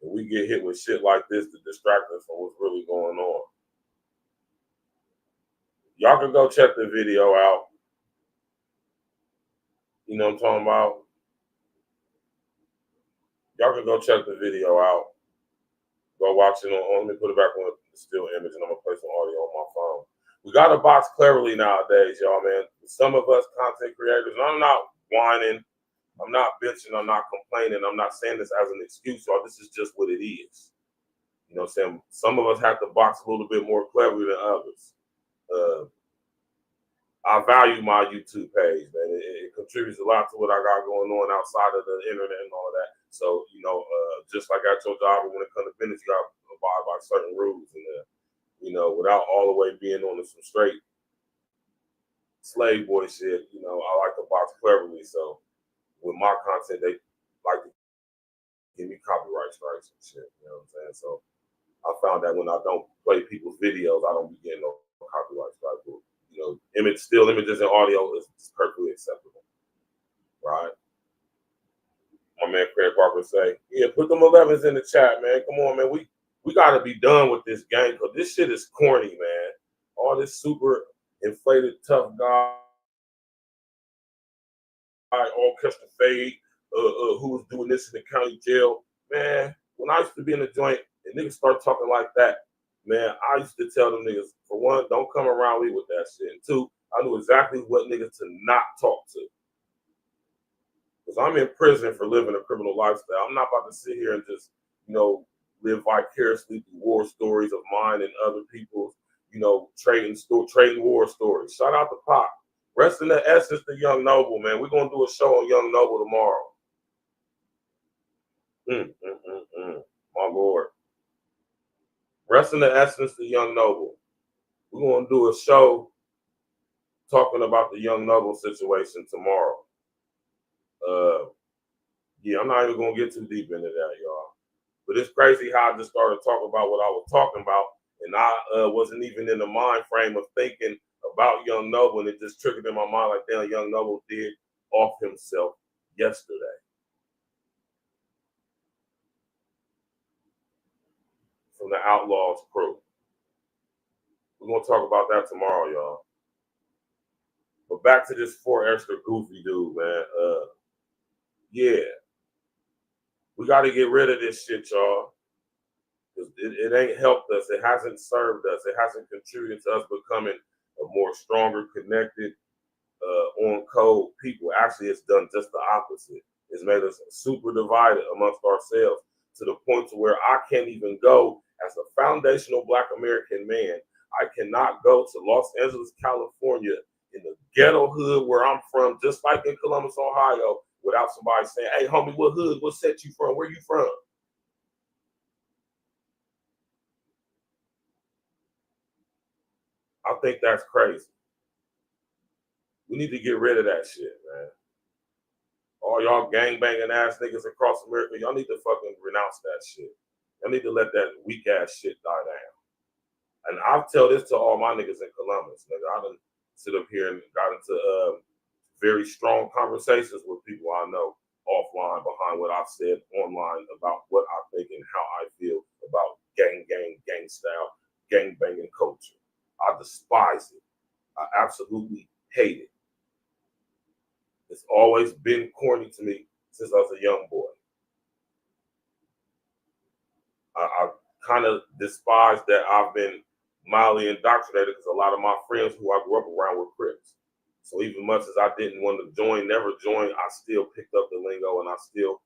and we get hit with shit like this to distract us from what's really going on. Y'all can go check the video out. You know what I'm talking about? Y'all can go check the video out. Go watch it on, let me put it back on the still image, and I'm going to play some audio on my phone. We got to box cleverly nowadays, y'all, man. Some of us content creators, and I'm not whining, I'm not bitching, I'm not complaining, I'm not saying this as an excuse, y'all. This is just what it is. You know what I'm saying? Some of us have to box a little bit more cleverly than others. I value my YouTube page, man. It contributes a lot to what I got going on outside of the internet and all that. So, you know, just like at your job, when it comes to business, you got to abide by certain rules. And, you know, without all the way being on some straight slave boy shit, you know, I like to box cleverly. So with my content, they like to give me copyright strikes and shit. You know what I'm saying? So I found that when I don't play people's videos, I don't be getting no copyright strikes. You know, still images and audio is perfectly acceptable, right? My man Craig Parker say, yeah, put them 11s in the chat, man. Come on, man. We got to be done with this game because this shit is corny, man. All this super inflated tough guy, orchestra fade, who was doing this in the county jail. Man, when I used to be in the joint and niggas start talking like that, man, I used to tell them niggas, for one, don't come around me with that shit. And two, I knew exactly what niggas to not talk to. Because I'm in prison for living a criminal lifestyle. I'm not about to sit here and just, you know, live vicariously through war stories of mine and other people's, you know, trading war stories. Shout out to Pop. Rest in the essence to Young Noble, man. We're going to do a show on Young Noble tomorrow. My Lord. Rest in the essence to Young Noble. We're going to do a show talking about the Young Noble situation tomorrow. Yeah, I'm not even going to get too deep into that, y'all. But it's crazy how I just started talking about what I was talking about, and I wasn't even in the mind frame of thinking about Young Noble, and it just triggered in my mind like, damn, Young Noble did off himself yesterday. From the Outlaws crew. We're going to talk about that tomorrow, y'all. But back to this Fort Extra goofy dude, man. Yeah. We got to get rid of this shit, y'all. It ain't helped us. It hasn't served us. It hasn't contributed to us becoming a more stronger, connected, on code people. Actually, it's done just the opposite. It's made us super divided amongst ourselves to the point to where I can't even go as a foundational Black American man. I cannot go to Los Angeles, California, in the ghetto hood where I'm from, just like in Columbus, Ohio, without somebody saying, hey, homie, what hood, what set you from, where you from? I think that's crazy. We need to get rid of that shit, man. All y'all gangbanging ass niggas across America, y'all need to fucking renounce that shit. Y'all need to let that weak ass shit die down. And I'll tell this to all my niggas in Columbus, nigga. I done sit up here and got into very strong conversations with people I know offline behind what I've said online about what I think and how I feel about gang style, gang banging culture. I despise it. I absolutely hate it. It's always been corny to me since I was a young boy. I kind of despise that I've been mildly indoctrinated because a lot of my friends who I grew up around were Crips. So even much as I didn't want to join, never join, I still picked up the lingo and I still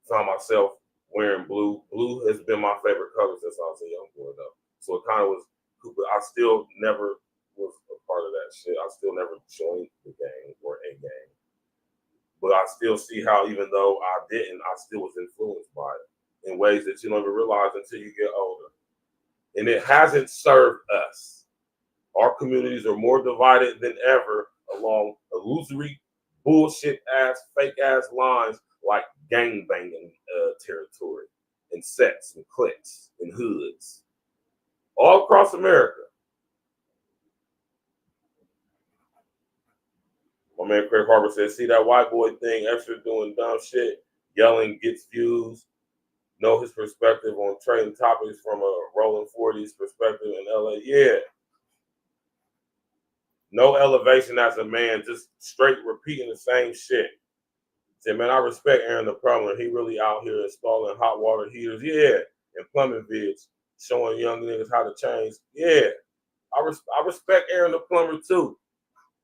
found myself wearing blue. Blue has been my favorite color since I was a young boy, though. So it kind of was, but I still never was a part of that shit. I still never joined the gang or a gang. But I still see how even though I didn't, I still was influenced by it. in ways that you don't even realize until you get older. And it hasn't served us. Our communities are more divided than ever along illusory, bullshit ass, fake ass lines like gang banging territory and sets and cliques and hoods all across America. My man Craig Harbor says, see that white boy thing, Extra doing dumb shit, yelling gets views, know his perspective on trading topics from a rolling 40s perspective in LA. Yeah. No elevation as a man, just straight repeating the same shit. Say, man, I respect Aaron the plumber. He really out here installing hot water heaters. Yeah. And plumbing vids, showing young niggas how to change. Yeah. I respect Aaron the plumber too.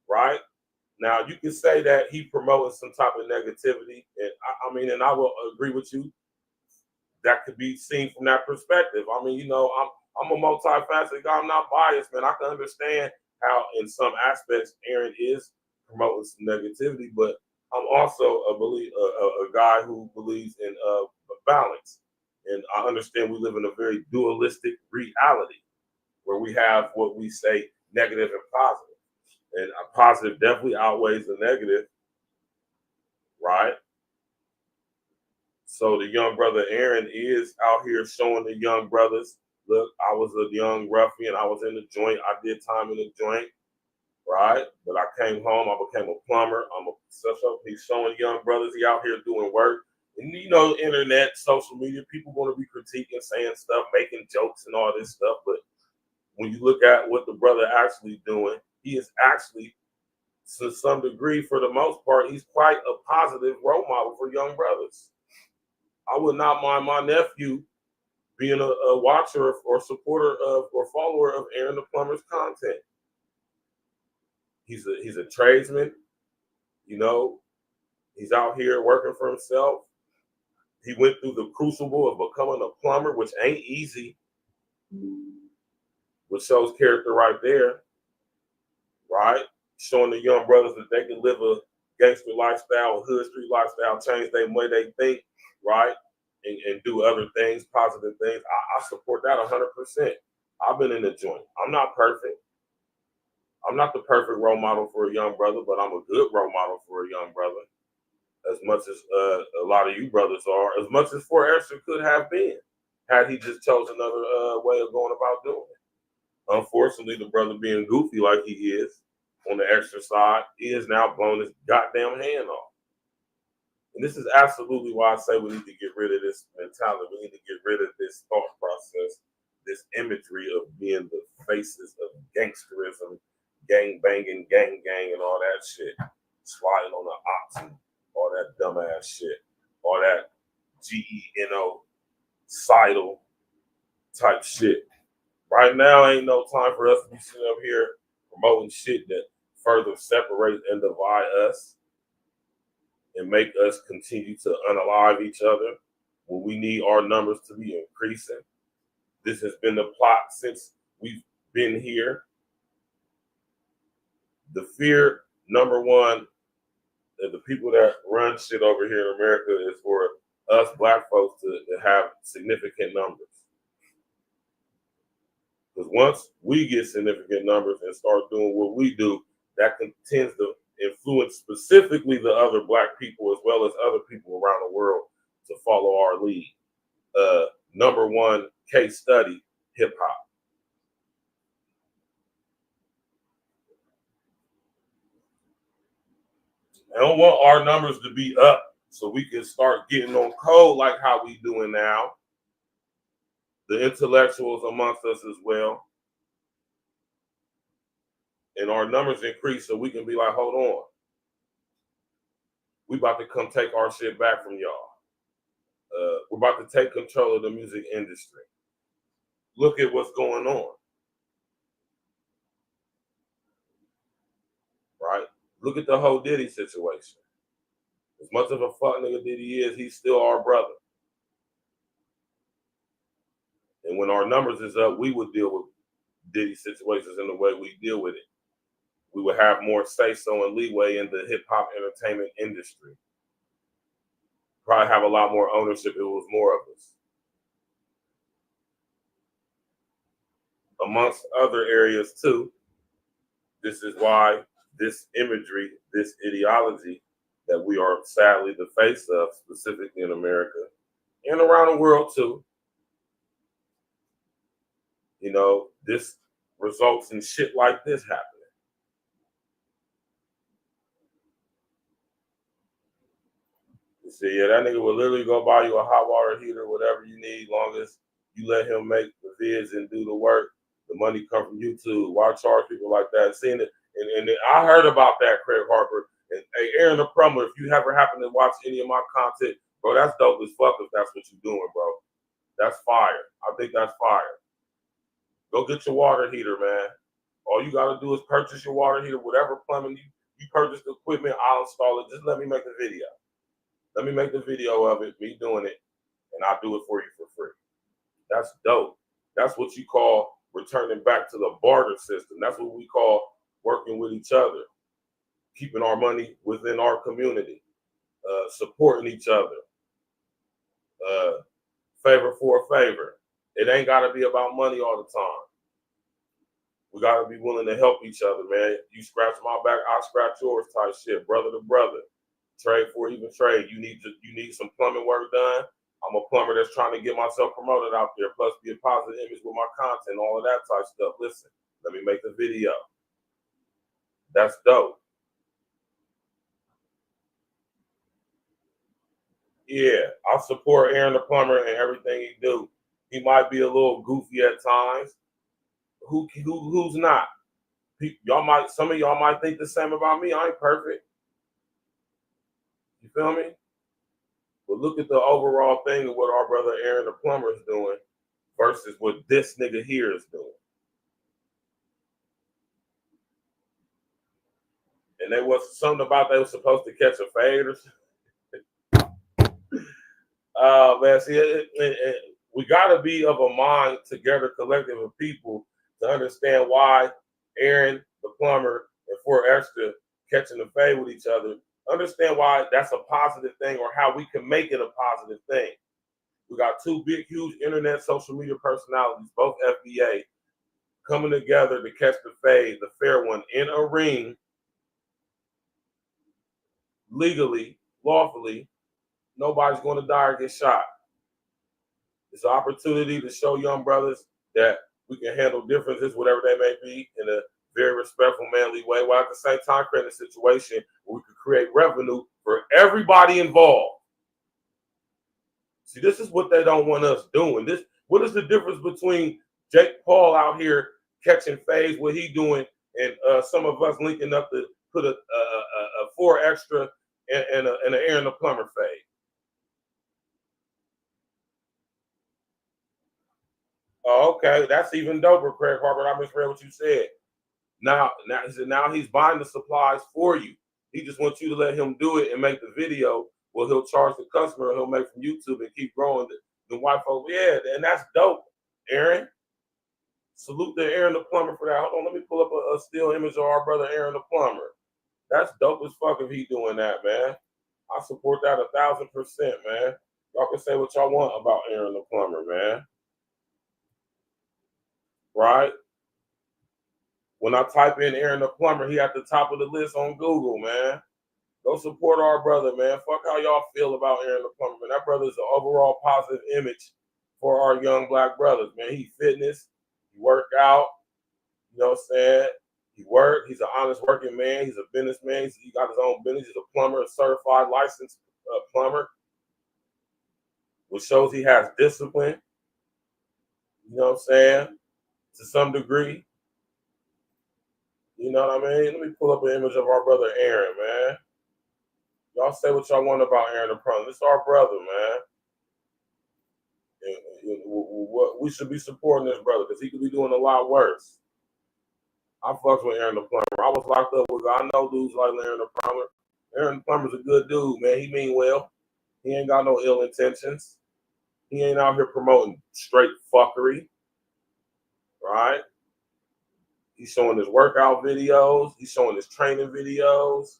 Right? Now, you can say that he promoting some type of negativity. And and I will agree with you. That could be seen from that perspective. I mean, you know, I'm a multifaceted guy. I'm not biased, man. I can understand how in some aspects Aaron is promoting some negativity, but I'm also a guy who believes in balance. And I understand we live in a very dualistic reality where we have what we say negative and positive. And a positive definitely outweighs the negative, right? So the young brother Aaron is out here showing the young brothers, look, I was a young ruffian. I was in the joint. I did time in the joint, right? But I came home. I became a plumber. He's showing young brothers he out here doing work. And, you know, internet, social media, people going to be critiquing, saying stuff, making jokes and all this stuff. But when you look at what the brother actually doing, he is actually, to some degree, for the most part, he's quite a positive role model for young brothers. I would not mind my nephew being a watcher or supporter of or follower of Aaron the Plumber's content. He's a tradesman, you know. He's out here working for himself. He went through the crucible of becoming a plumber, which ain't easy, which shows character right there, right? Showing the young brothers that they can live a gangster lifestyle, a hood street lifestyle, change their way they think, right? And do other things, positive things. I support that 100%. I've been in the joint. I'm not perfect. I'm not the perfect role model for a young brother, but I'm a good role model for a young brother. As much as a lot of you brothers are, as much as 4 Extra could have been, had he just chose another way of going about doing it. Unfortunately, the brother being goofy like he is on the Extra side, he has now blown his goddamn hand off. And this is absolutely why I say we need to get rid of this mentality. We need to get rid of this thought process, this imagery of being the faces of gangsterism, gang banging, gang, and all that shit. Sliding on the ox and all that dumbass shit. All that genocidal type shit. Right now ain't no time for us to be sitting up here promoting shit that further separates and divide us and make us continue to unalive each other when we need our numbers to be increasing. This has been the plot since we've been here. The fear, number one, that the people that run shit over here in America is for us black folks to have significant numbers. Because once we get significant numbers and start doing what we do, that tends to influence specifically the other black people as well as other people around the world to follow our lead. Number one case study, hip hop. I don't want our numbers to be up so we can start getting on code like how we doing now. The intellectuals amongst us as well. And our numbers increase so we can be like, hold on. We about to come take our shit back from y'all. We're about to take control of the music industry. Look at what's going on. Right? Look at the whole Diddy situation. As much of a fuck nigga Diddy is, he's still our brother. And when our numbers is up, we would deal with Diddy situations in the way we deal with it. We would have more say-so and leeway in the hip-hop entertainment industry. Probably have a lot more ownership if it was more of us. amongst other areas too. This is why this imagery, this ideology that we are sadly the face of, specifically in America and around the world too, you know, this results in shit like this happening. You see, yeah, that nigga will literally go buy you a hot water heater, whatever you need, long as you let him make the vids and do the work. The money come from YouTube. Why charge people like that? Seeing it, and I heard about that, Craig Harper. And hey, Aaron the Plumber, if you ever happen to watch any of my content, bro, that's dope as fuck if that's what you're doing, bro. That's fire. I think that's fire. Go get your water heater, man. All you gotta do is purchase your water heater, whatever plumbing you purchase the equipment, I'll install it. Just let me make the video. Let me make the video of it, me doing it, and I'll do it for you for free. That's dope. That's what you call returning back to the barter system. That's what we call working with each other, keeping our money within our community, supporting each other, favor for a favor. It ain't got to be about money all the time. We got to be willing to help each other, man. You scratch my back, I scratch yours type shit, brother to brother. Trade for even trade. You need some plumbing work done. I'm a plumber that's trying to get myself promoted out there, plus be a positive image with my content, all of that type stuff. Listen, let me make the video. That's dope. Yeah, I support Aaron the Plumber and everything he do. He might be a little goofy at times. Who's not? Some of y'all might think the same about me. I ain't perfect. You feel me? But look at the overall thing of what our brother Aaron the Plumber is doing versus what this nigga here is doing. And there was something about they were supposed to catch a fade or something. Man, see, we got to be of a mind together, collective of people, to understand why Aaron the Plumber and 4 Extra catching the fade with each other. Understand why that's a positive thing, or how we can make it a positive thing. We got 2 big, huge internet social media personalities, both FBA, coming together to catch the fade, the fair one, in a ring, legally, lawfully. Nobody's going to die or get shot. It's an opportunity to show young brothers that we can handle differences, whatever they may be, in a very respectful, manly way, while at the same time creating a situation where we could create revenue for everybody involved. See, this is what they don't want us doing. What is the difference between Jake Paul out here catching fades, what he doing, and some of us linking up to put a 4 Extra and an Aaron the Plumber fade? Oh, okay, that's even doper, Craig Harper. I misread what you said. Now he's buying the supplies for you. He just wants you to let him do it and make the video. Well, he'll charge the customer. He'll make from YouTube and keep growing the white folks. Yeah, and that's dope, Aaron. Salute to Aaron the Plumber for that. Hold on, let me pull up a still image of our brother Aaron the Plumber. That's dope as fuck if he doing that, man. I support that 1,000%, man. Y'all can say what y'all want about Aaron the Plumber, man. Right? When I type in Aaron the Plumber, he at the top of the list on Google, man. Go support our brother, man. Fuck how y'all feel about Aaron the Plumber, man. That brother is an overall positive image for our young black brothers, man. He fitness, he work out, you know what I'm saying? He work, he's an honest working man. He's a businessman. He got his own business. He's a plumber, a certified licensed plumber, which shows he has discipline, you know what I'm saying, to some degree. You know what I mean? Let me pull up an image of our brother Aaron, man. Y'all say what y'all want about Aaron the Plumber. This is our brother, man. And we should be supporting this brother because he could be doing a lot worse. I fucks with Aaron the Plumber. I was locked up with, I know dudes like Aaron the Plumber. Aaron the Plumber's a good dude, man. He mean well. He ain't got no ill intentions. He ain't out here promoting straight fuckery. Right? He's showing his workout videos. He's showing his training videos.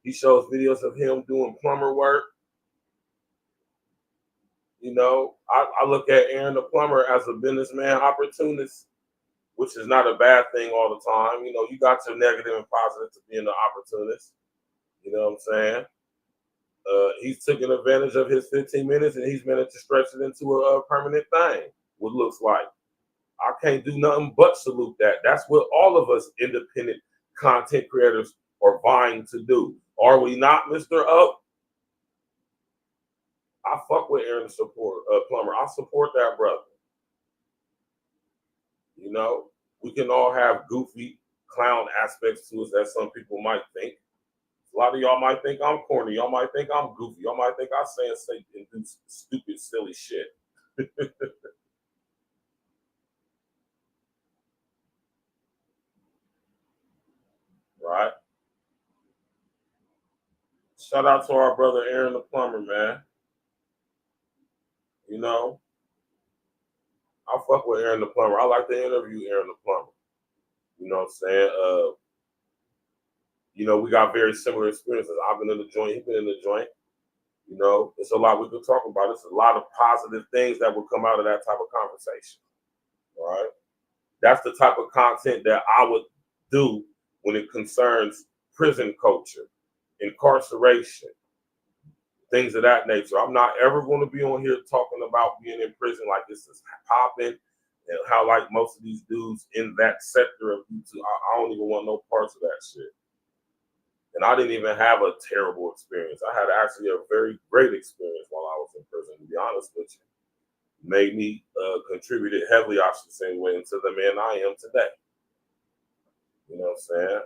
He shows videos of him doing plumber work. You know, I look at Aaron the Plumber as a businessman opportunist. which is not a bad thing all the time. You know, you got your negative and positive to being an opportunist. You know what I'm saying? He's taken advantage of his 15 minutes and he's managed to stretch it into a permanent thing, what looks like. I can't do nothing but salute that. That's what all of us independent content creators are vying to do. Are we not, Mr. Up? I fuck with Aaron Plummer. I support that brother. You know, we can all have goofy clown aspects to us that some people might think. A lot of y'all might think I'm corny. Y'all might think I'm goofy. Y'all might think I say and do stupid, silly shit. Right? Shout out to our brother Aaron the Plumber, man. You know, I fuck with Aaron the Plumber. I like to interview Aaron the Plumber. You know what I'm saying? You know, we got very similar experiences. I've been in the joint. He's been in the joint. You know, it's a lot we could talk about. It's a lot of positive things that will come out of that type of conversation. All right? That's the type of content that I would do when it concerns prison culture, incarceration, things of that nature. I'm not ever going to be on here talking about being in prison like this is popping and how like most of these dudes in that sector of YouTube, I don't even want no parts of that shit. And I didn't even have a terrible experience. I had actually a very great experience while I was in prison, to be honest with you. Made me contributed heavily, I should say, into the man I am today. You know what I'm saying?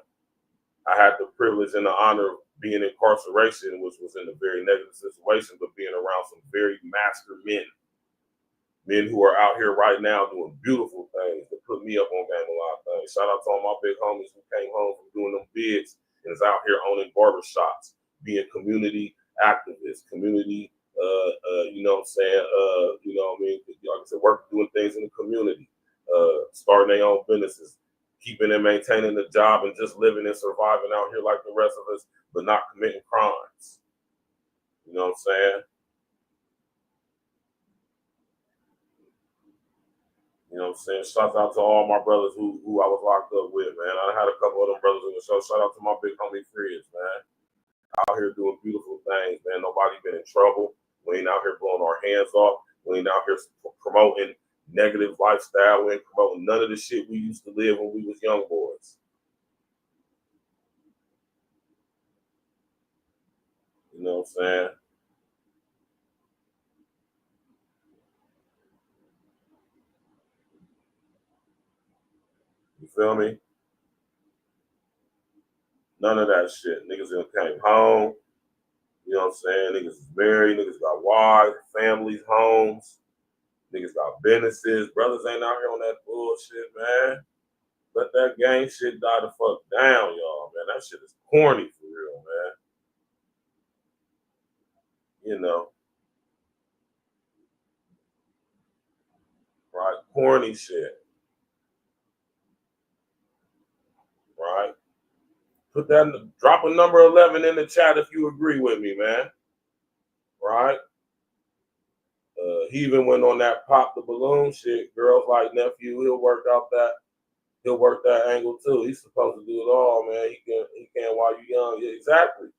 I had the privilege and the honor of being in incarceration, which was in a very negative situation, but being around some very master men who are out here right now doing beautiful things that put me up on game a lot of things. Shout out to all my big homies who came home from doing them bids and is out here owning barbershops, being community activists, community, you know what I'm saying, you know what I mean, like I said, work doing things in the community, starting their own businesses, keeping and maintaining the job and just living and surviving out here like the rest of us, but not committing crimes. You know what I'm saying? You know what I'm saying? Shout out to all my brothers who I was locked up with, man. I had a couple of them brothers in the show. Shout out to my big homie Frizz, man. Out here doing beautiful things, man. Nobody been in trouble. We ain't out here blowing our hands off. We ain't out here promoting negative lifestyle. We ain't promoting none of the shit we used to live when we was young boys. You know what I'm saying? You feel me? None of that shit. Niggas came home. You know what I'm saying? Niggas is married. Niggas got wives, families, homes. Niggas got businesses. Brothers ain't out here on that bullshit, man. Let that gang shit die the fuck down, y'all, man. That shit is corny for real, man. You know. Right? Corny shit. Right? Put that, drop a number 11 in the chat if you agree with me, man. Right? He even went on that pop the balloon shit. Girls like nephew, he'll work that angle too. He's supposed to do it all, man. He can while you young. Yeah, exactly.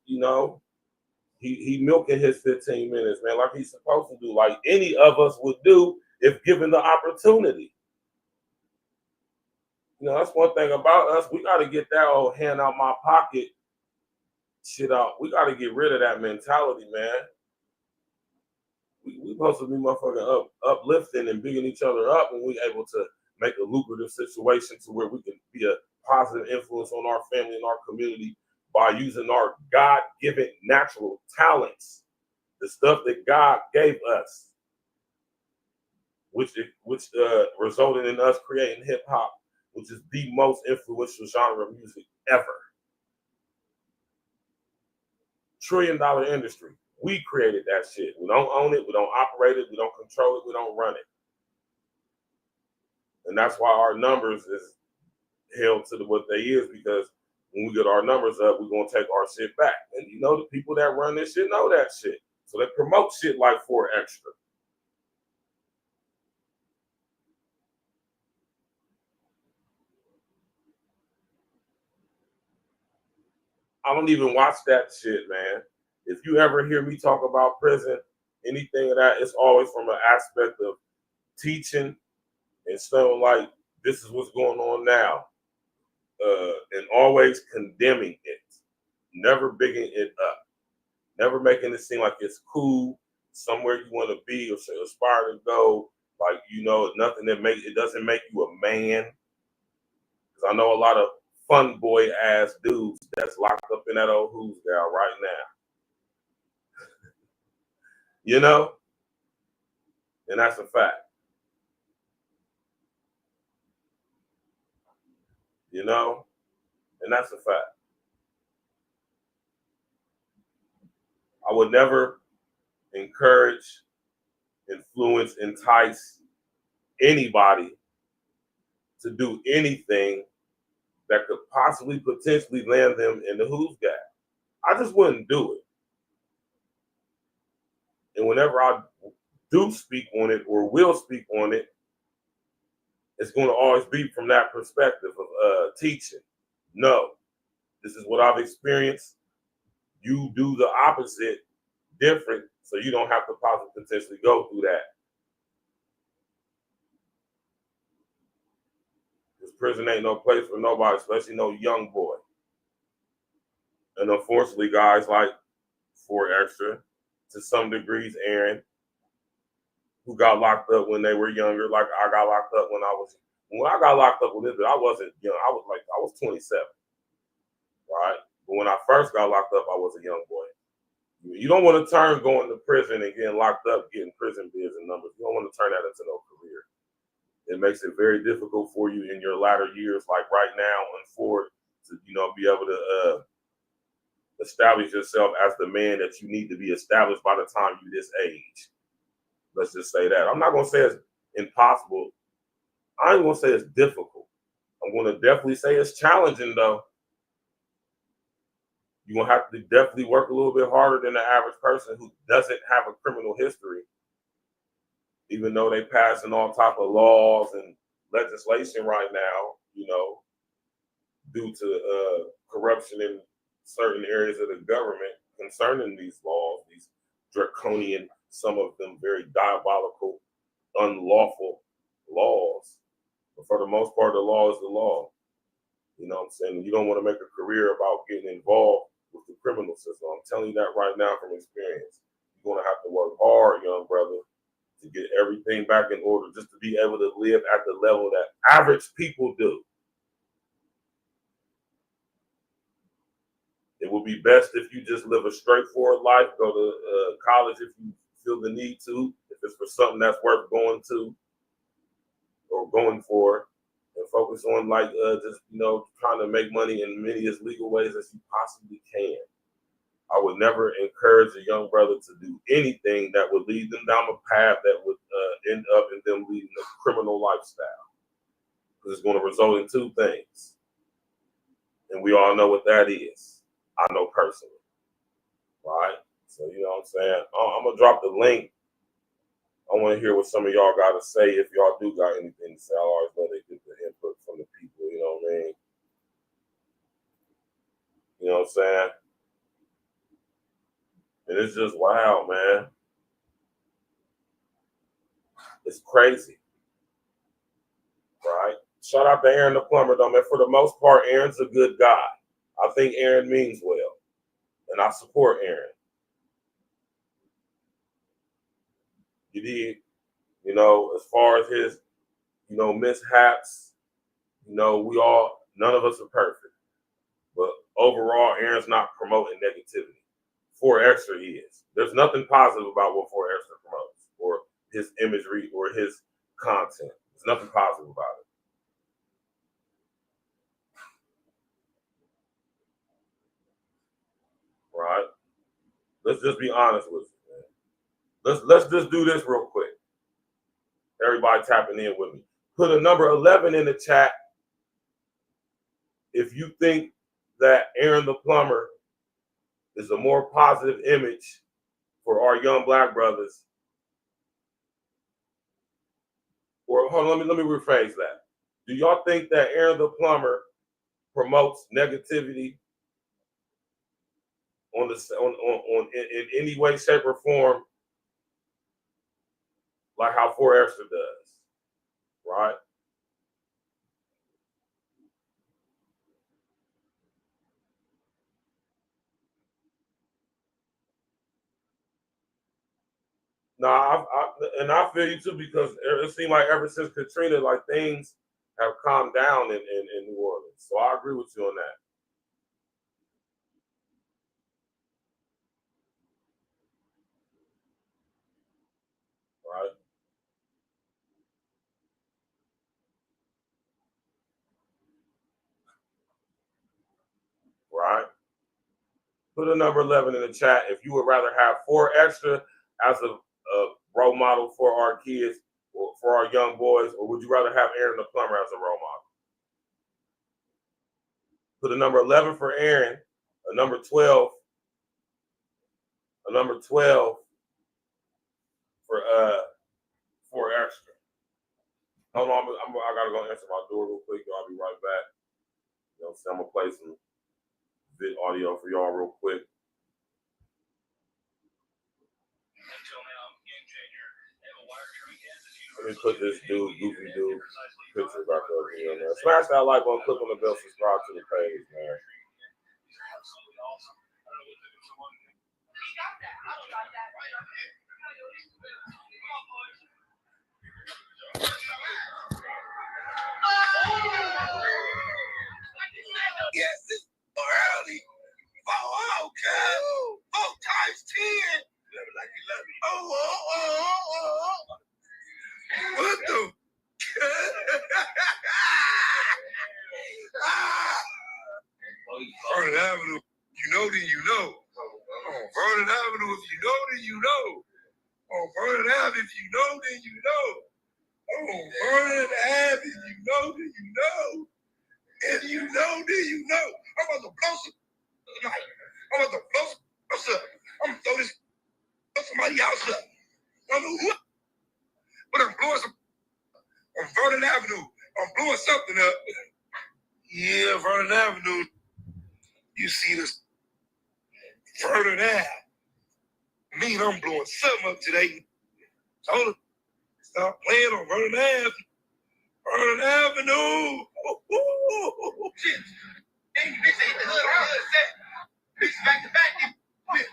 You know, he milking his 15 minutes, man, like he's supposed to do, like any of us would do if given the opportunity. You know, that's one thing about us. We got to get that old hand out my pocket shit out. We got to get rid of that mentality, man. We supposed to be motherfucking uplifting and bigging each other up when we able to make a lucrative situation to where we can be a positive influence on our family and our community by using our God-given natural talents, the stuff that God gave us, which resulted in us creating hip hop, which is the most influential genre of music ever. $1 trillion industry. We created that shit. We don't own it. We don't operate it. We don't control it. We don't run it. And that's why our numbers is held to what they is, because when we get our numbers up, we're going to take our shit back. And you know, the people that run this shit know that shit. So they promote shit like 4 Extra. I don't even watch that shit, man. If you ever hear me talk about prison, anything of that, it's always from an aspect of teaching and stuff like this is what's going on now, and always condemning it, never bigging it up, never making it seem like it's cool, somewhere you want to be or aspire to go. Like, you know, nothing that it doesn't make you a man. Because I know a lot of fun boy ass dudes that's locked up in that old who's gal right now. You know? And that's a fact. You know? And that's a fact. I would never encourage, influence, entice anybody to do anything that could possibly potentially land them in the who's gap. I just wouldn't do it. And whenever I do speak on it or will speak on it, it's going to always be from that perspective of teaching. No, this is what I've experienced. You do the opposite, different, so you don't have to possibly potentially go through that. Because prison ain't no place for nobody, especially no young boy. And unfortunately, guys like 4Extra, to some degrees, Aaron, who got locked up when they were younger, like I got locked up when I got locked up with this, but I wasn't young. I was 27, right? But when I first got locked up, I was a young boy. You don't want to turn going to prison and getting locked up, getting prison bids and numbers. You don't want to turn that into no career. It makes it very difficult for you in your latter years, like right now and forward, to be able to establish yourself as the man that you need to be established by the time you're this age. Let's just say that. I'm not going to say it's impossible. I ain't going to say it's difficult. I'm going to definitely say it's challenging, though. You're going to have to definitely work a little bit harder than the average person who doesn't have a criminal history, even though they passing all type of laws and legislation right now, due to corruption in certain areas of the government concerning these laws, these draconian, some of them very diabolical, unlawful laws. But for the most part, the law is the law. You know what I'm saying? You don't want to make a career about getting involved with the criminal system. I'm telling you that right now from experience. You're going to have to work hard, young brother, to get everything back in order just to be able to live at the level that average people do. It would be best if you just live a straightforward life, go to college if you feel the need to, if it's for something that's worth going to or going for, and focus on just trying to make money in many as legal ways as you possibly can. I would never encourage a young brother to do anything that would lead them down a path that would end up in them leading a criminal lifestyle, because it's going to result in two things, and we all know what that is. I know personally, right? So, you know what I'm saying? I'm going to drop the link. I want to hear what some of y'all got to say. If y'all do got anything to say, I always know they get the input from the people, you know what I mean? You know what I'm saying? And it's just wild, man. It's crazy, right? Shout out to Aaron the plumber, though, man. For the most part, Aaron's a good guy. I think Aaron means well, and I support Aaron. You did, as far as his, mishaps, none of us are perfect. But overall, Aaron's not promoting negativity. 4Extra is. There's nothing positive about what 4Extra promotes, or his imagery, or his content. There's nothing positive about it. Right? Let's just be honest with you, man. Let's just do this real quick. Everybody tapping in with me. Put a number 11 in the chat if you think that Aaron the plumber is a more positive image for our young black brothers. Or hold on, let me rephrase that. Do y'all think that Aaron the plumber promotes negativity on in any way, shape, or form, like how 4 Extra does, right? No, I feel you too, because it seemed like ever since Katrina, like things have calmed down in New Orleans. So I agree with you on that. Right. Right. Put a number 11 in the chat if you would rather have 4 Extra as a role model for our kids or for our young boys, or would you rather have Aaron the Plumber as a role model? Put a number 11 for Aaron, a number 12 for 4 Extra. Hold on, I gotta go answer my door real quick. I'll be right back. You know, so I'm gonna play some vid audio for y'all real quick. Let me put this goofy dude picture back over here, man. Smash that like button, click on the bell, subscribe to the page, man. Yes, it's early. Oh, okay. 4 times 10. Like you love me. Oh. What the? Vernon Avenue, you know, then you know. Oh, Vernon Avenue, if you know, then you know. Oh, Vernon Ave, if you know, then you know. Oh, Vernon Ave, if you know, then you know. If you know, then you know. I'm about to blow some tonight. I'm about to blow some up. I'm gonna throw this somebody else up. I don't know who, but I'm blowing some on Vernon Avenue. I'm blowing something up. Yeah, Vernon Avenue. You see this Vernon Ave. Me, I'm blowing something up today. Told him, stop playing on Vernon Ave. Vernon Avenue. Shit. Hey, bitch, ain't the hood set. Bitch, back to back. I'm in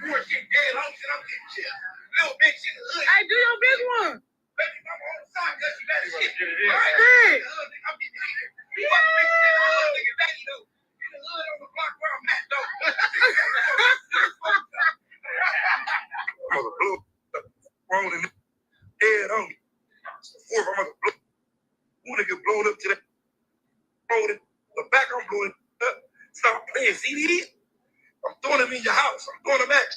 bullshit dead home shit. I'm getting chill. Little bitch in the hood. Hey, do your big one. Baby, I'm on the side because you better shit. Right there. I'm getting it. You want bitches in the hood, nigga, that you know. In the hood on the block where I'm at, though. I'm gonna blow rolling head on me. I'm gonna blow. I wanna get blown up today. Blowing the back, I'm blowing up. Stop playing CDs. I'm throwing them in your house. I'm throwing them at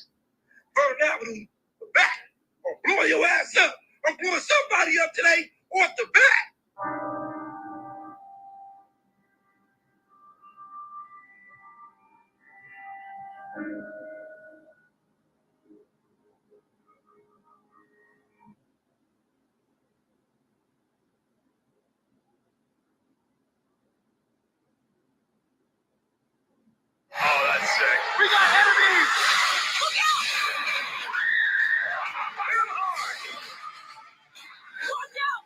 Vernon Avenue, the back. I'm blowing your ass up. I'm blowing somebody up today off the back. Oh, that's sick. We got enemies! Look out! Watch out!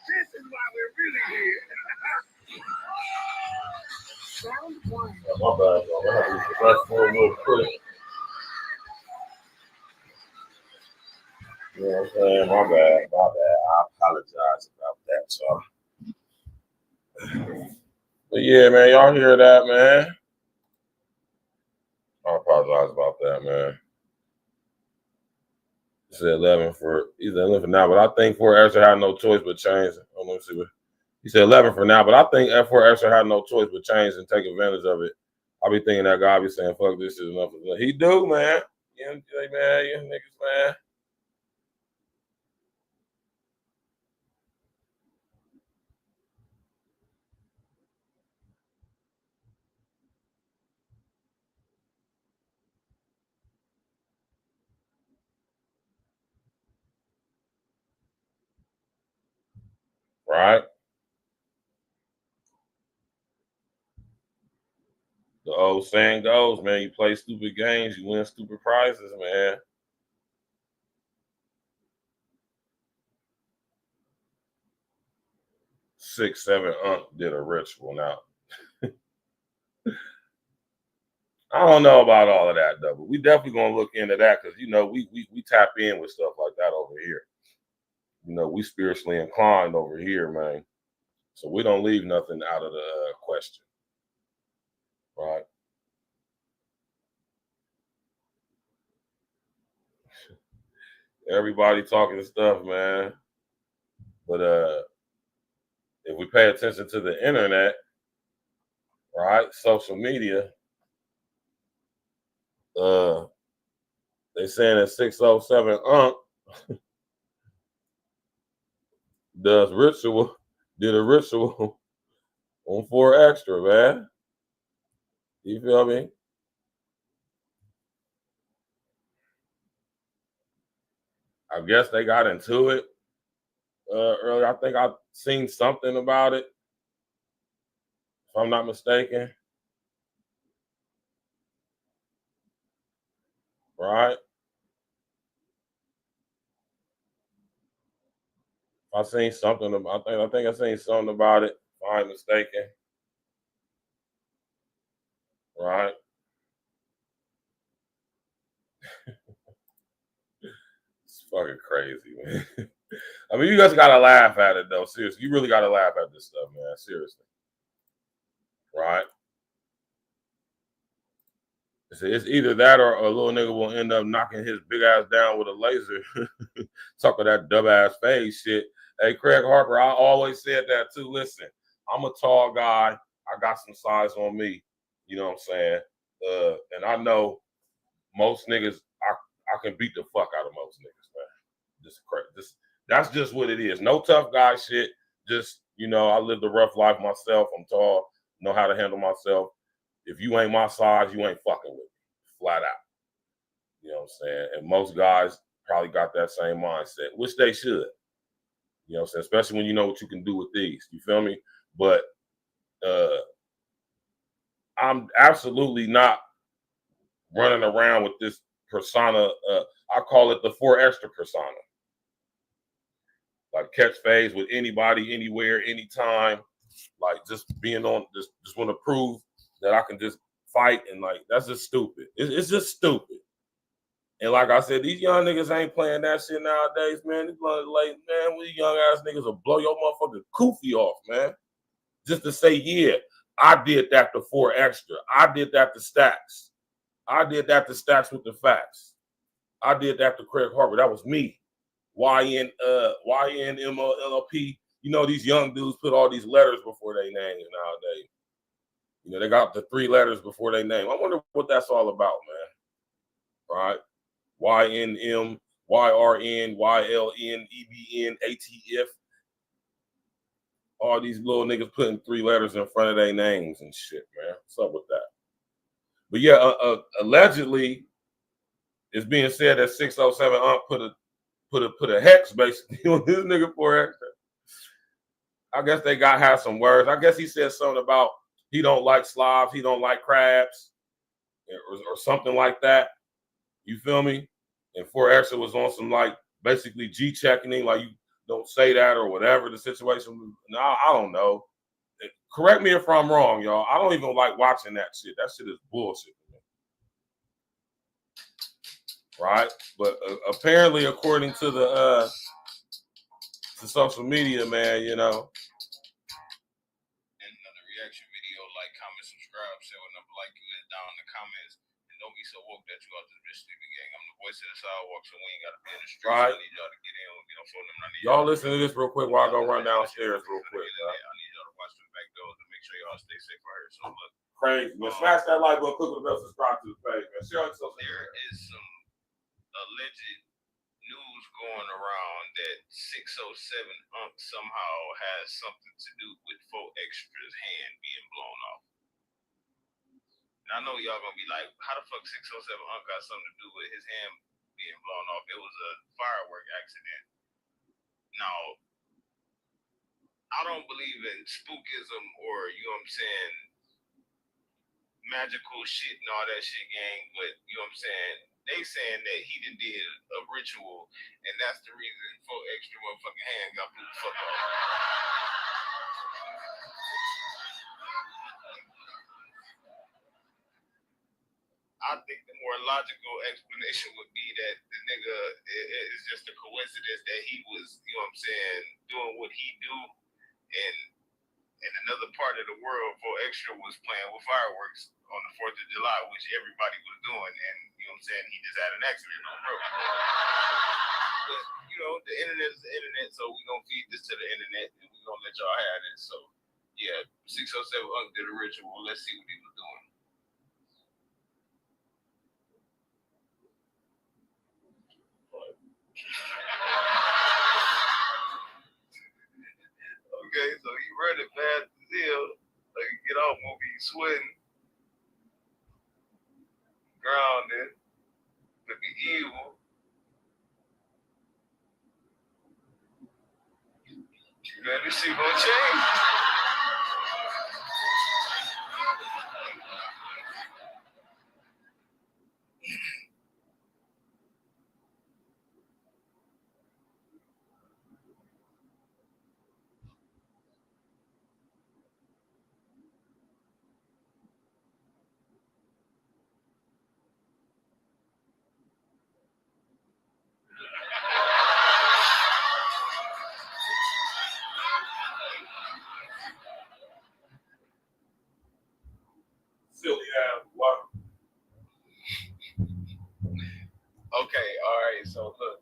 This is why we're really here. Round 1. My bad, y'all. I have to use the restroom real quick. You know what I'm saying? My bad. I apologize about that, y'all. But yeah, man, y'all hear that, man? I apologize about that, man. He said 11 for now, but I think 4 Extra had no choice but change. Let me see what he said 11 for now, but I think F4 Extra had no choice but change and take advantage of it. I'll be thinking that guy be saying, fuck this is enough. He do, man. You know, man, you niggas, man. Right? old saying goes, man, you play stupid games, you win stupid prizes, man. Six, 7 did a ritual now. I don't know about all of that though, but we definitely gonna look into that because you know we tap in with stuff like that over here. You know, we spiritually inclined over here, man. So we don't leave nothing out of the question, right? Everybody talking stuff, man. But if we pay attention to the internet, right, social media, they saying that 607 did a ritual on 4 Extra, man. You feel me? I guess they got into it earlier. I think I've seen something about it, if I'm not mistaken. Right? I seen something about. I think I seen something about it. If I'm mistaken. Right? It's fucking crazy, man. I mean, you guys gotta laugh at it though. Seriously, you really gotta laugh at this stuff, man. Seriously. Right? It's either that or a little nigga will end up knocking his big ass down with a laser. Talking that dumb ass face shit. Hey, Craig Harper, I always said that too. Listen, I'm a tall guy. I got some size on me. You know what I'm saying? And I know most niggas, I can beat the fuck out of most niggas, man. Just crazy. That's just what it is. No tough guy shit. Just, you know, I lived a rough life myself. I'm tall, know how to handle myself. If you ain't my size, you ain't fucking with me. Flat out. You know what I'm saying? And most guys probably got that same mindset, which they should. You know what I'm saying? Especially when you know what you can do with these. You feel me? But I'm absolutely not running around with this persona. I call it the 4 Extra persona. Like catch phase with anybody, anywhere, anytime. Like just being on, just want to prove that I can just fight, and like that's just stupid. It's just stupid. And like I said, these young niggas ain't playing that shit nowadays, man. These like, man, we young ass niggas will blow your motherfucking koofy off, man. Just to say, yeah, I did that to 4 Extra. I did that to Stacks. I did that to Stacks with the Facts. I did that to Craig Harper. That was me. YNMLP. You know, these young dudes put all these letters before they names nowadays. You know, they got the 3 letters before they name. I wonder what that's all about, man. Right? YNM, YRN, YLN, EBN, ATF. All these little niggas putting 3 letters in front of their names and shit, man. What's up with that? But yeah, allegedly, it's being said that 607 put a hex basically on this nigga 4 Extra. I guess they had some words. I guess he said something about he don't like slobs, he don't like crabs, or something like that. You feel me? And 4 Extra was on some like basically G-checking, like you don't say that or whatever the situation. No, I don't know. Correct me if I'm wrong, y'all. I don't even like watching that shit. That shit is bullshit. Right? But apparently, according to the to social media, man, you know. And another reaction video, like, comment, subscribe, say what number like you is down in the comments. And don't be so woke that you out this bitch sleeping gang. I'm the voice of the sidewalk, so we ain't gotta be in the streets. Right. I need y'all to get in. You know, for them. Y'all listen to this real quick while I go run downstairs real quick. I need y'all to watch the back doors and make sure y'all stay safe out here. So look. Crazy. Man, smash that like button, click on the bell, subscribe to the page, man. Share it. There is some alleged news going around that 607 somehow has something to do with 4 Extra's hand being blown off. And I know y'all gonna be like, how the fuck 607 got something to do with his hand being blown off? It was a firework accident. Now, I don't believe in spookism or, you know what I'm saying, magical shit and all that shit, gang. But you know what I'm saying? They saying that he done did a ritual, and that's the reason 4 extra motherfucking hands got blew the fuck off. I think the more logical explanation would be that the nigga is just a coincidence that he was, you know what I'm saying, doing what he do, and in another part of the world, 4 Extra was playing with fireworks on the 4th of July, which everybody was doing, and you know what I'm saying, he just had an accident on the road. But, you know, the internet is the internet, so we're going to feed this to the internet, and we're going to let y'all have it. So, yeah, 607 Unk did a ritual. Let's see what he was doing. Okay, so he running fast as hell. Like, get off movie, he sweating. Grounded. Looking evil. Man, this shit gonna change. Silly ass what? Okay, all right, so look.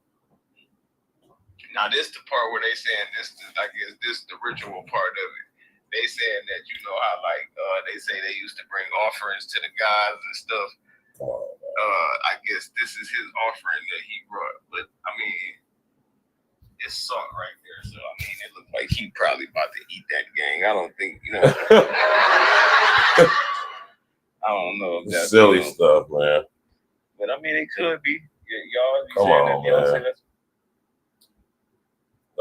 Now this the part where they saying this, I guess this the ritual part of it. They saying that, you know how like they say they used to bring offerings to the gods and stuff. I guess this is his offering that he brought, but I mean, it's salt right there, so I mean, it looked like he probably about to eat that gang. I don't think, you know. I don't know if that's silly stuff, man. But I mean, it could be. Y'all Come on, man.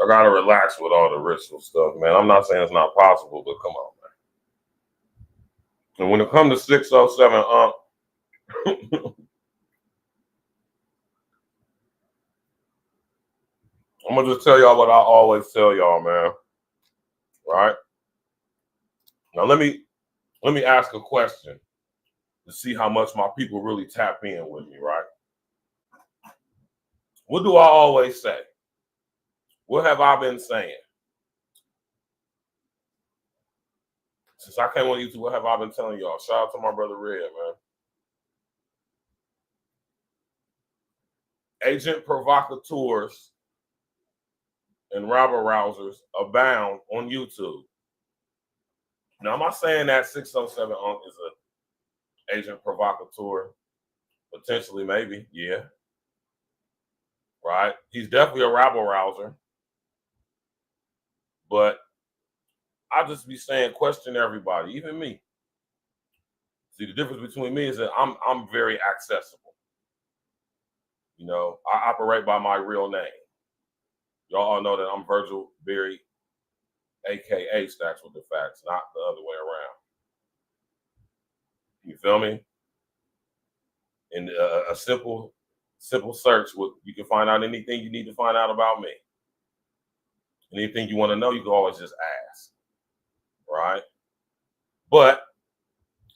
I gotta relax with all the ritual stuff, man. I'm not saying it's not possible, but come on, man. And when it comes to 607 I'm gonna just tell y'all what I always tell y'all, man. Right? Now let me ask a question to see how much my people really tap in with me, right? What do I always say? What have I been saying? Since I came on YouTube, what have I been telling y'all? Shout out to my brother Red, man. Agent provocateurs and rabble rousers abound on YouTube. Now, am I saying that 607 Unk is an agent provocateur? Potentially, maybe, yeah. Right? He's definitely a rabble rouser. But I just be saying, question everybody, even me. See, the difference between me is that I'm very accessible. You know, I operate by my real name. Y'all all know that I'm Virgil Berry, aka Stacks with the Facts, not the other way around. You feel me? In a simple search, you can find out anything you need to find out about me. Anything you want to know, you can always just ask, right? But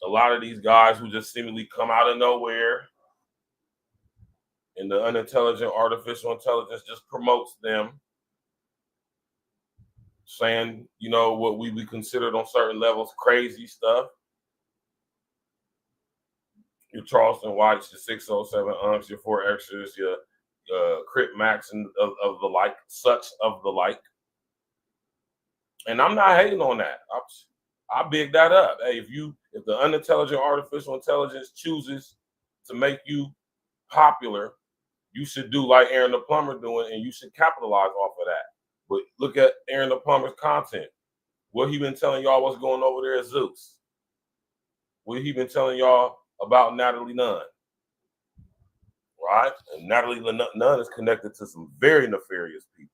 a lot of these guys who just seemingly come out of nowhere, and the unintelligent artificial intelligence just promotes them, saying, you know, what we considered on certain levels crazy stuff. Your Charleston Whites, your 607 Unks, your 4 Extras, your Crip Max and of the like, such of the like. And I'm not hating on that. I big that up. Hey, if the unintelligent artificial intelligence chooses to make you popular, you should do like Aaron the Plumber doing, and you should capitalize off of that. But look at Aaron the Plumber's content. What he been telling y'all what's going over there at Zeus? What he been telling y'all about Natalie Nunn? Right? And Natalie Nunn is connected to some very nefarious people.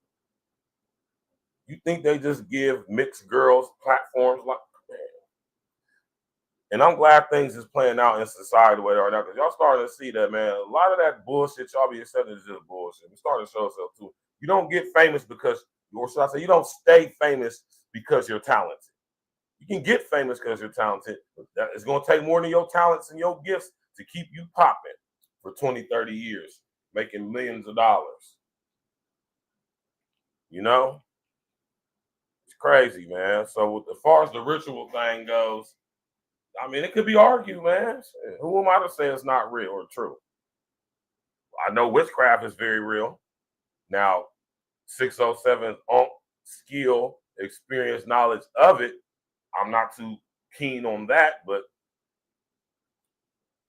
You think they just give mixed girls platforms like, man? And I'm glad things is playing out in society the way they are now, because y'all starting to see that, man. A lot of that bullshit y'all be accepting is just bullshit. It's starting to show itself too. You don't get famous because, or should I say, you don't stay famous because you're talented. You can get famous because you're talented, but it's going to take more than your talents and your gifts to keep you popping for 20, 30 years, making millions of dollars. You know? It's crazy, man. So as far as the ritual thing goes, I mean, it could be argued, man. Shit, who am I to say it's not real or true? I know witchcraft is very real. Now, 607 skill, experience, knowledge of it, I'm not too keen on that, but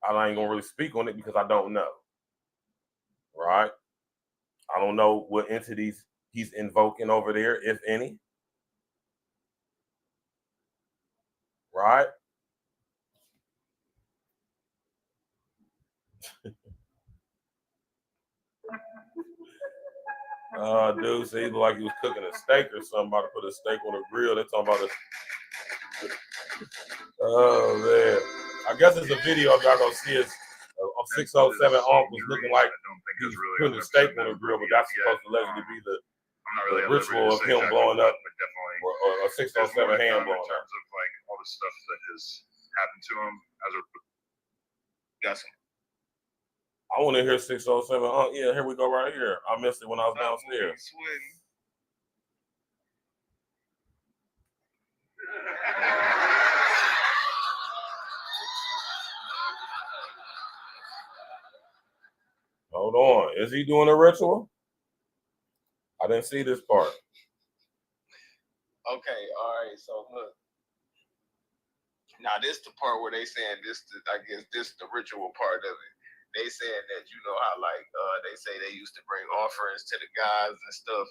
I ain't gonna really speak on it because I don't know. Right? I don't know what entities he's invoking over there, if any. Right? Dude said he looked like he was cooking a steak or something. About to put a steak on a grill. They're talking about oh man. I guess it's a video if y'all gonna see it. 607 was looking like he was putting a steak on a grill, but that's supposed to allegedly be the ritual of him blowing up, or a 607 hand blowing up. In terms of like all the stuff that has happened to him as a guessing. I want to hear 607. Oh, yeah, here we go right here. I missed it when I was downstairs. Hold on. Is he doing a ritual? I didn't see this part. Okay, all right. So look. Now this the part where they saying this. I guess this the ritual part of it. They saying that you know how like they say they used to bring offerings to the gods and stuff.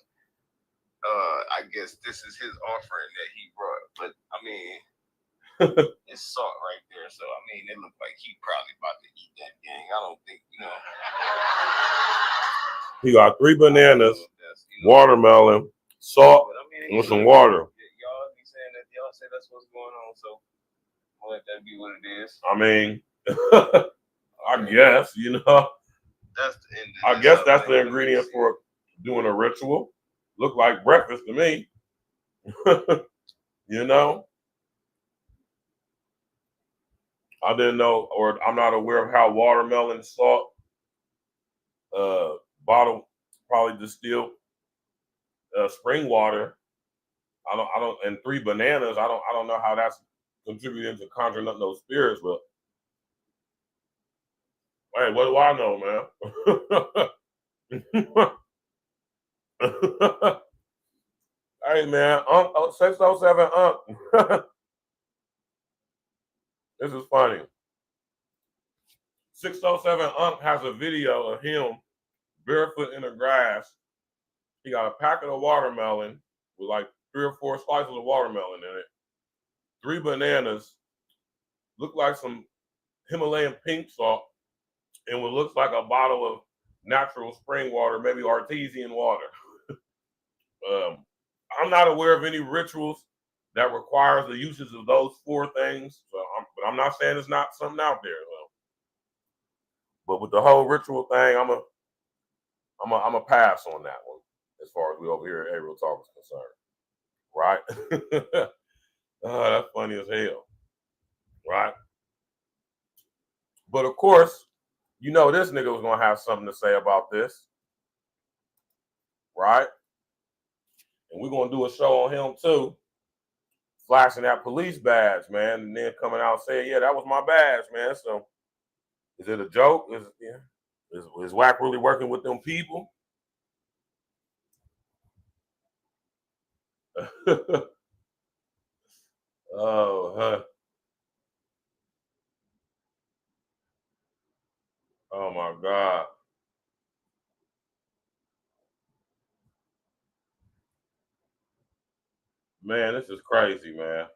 I guess this is his offering that he brought. But I mean, it's salt right there. So I mean, it looked like he probably about to eat that gang. I don't think you know. He got 3 bananas, watermelon, salt, and some water. Y'all be saying that. Y'all say that's what's going on. So I'll let that be what it is. I mean, I guess, you know. That's the end. I guess that's the ingredient for doing a ritual. Look like breakfast to me. You know? I didn't know, or I'm not aware of how watermelon, salt, bottle, probably distilled spring water. I don't, and 3 bananas. I don't know how that's contributing to conjuring up those spirits, but hey, what do I know, man? Hey, man, 607 This is funny. 607 has a video of him barefoot in the grass. He got a packet of watermelon with like 3 or 4 slices of watermelon in it, 3 bananas, look like some Himalayan pink salt, and what looks like a bottle of natural spring water, maybe artesian water. I'm not aware of any rituals that requires the uses of those 4 things, so but I'm not saying it's not something out there. So. But with the whole ritual thing, I'm a pass on that one as far as we over here at Ariel Talk is concerned, right? That's funny as hell, right? But of course, you know this nigga was gonna have something to say about this, right? And we're gonna do a show on him too, flashing that police badge, man, and then coming out saying, "Yeah, that was my badge, man." So, is it a joke? Is Wack really working with them people? Oh, huh. Oh my God. Man, this is crazy, man.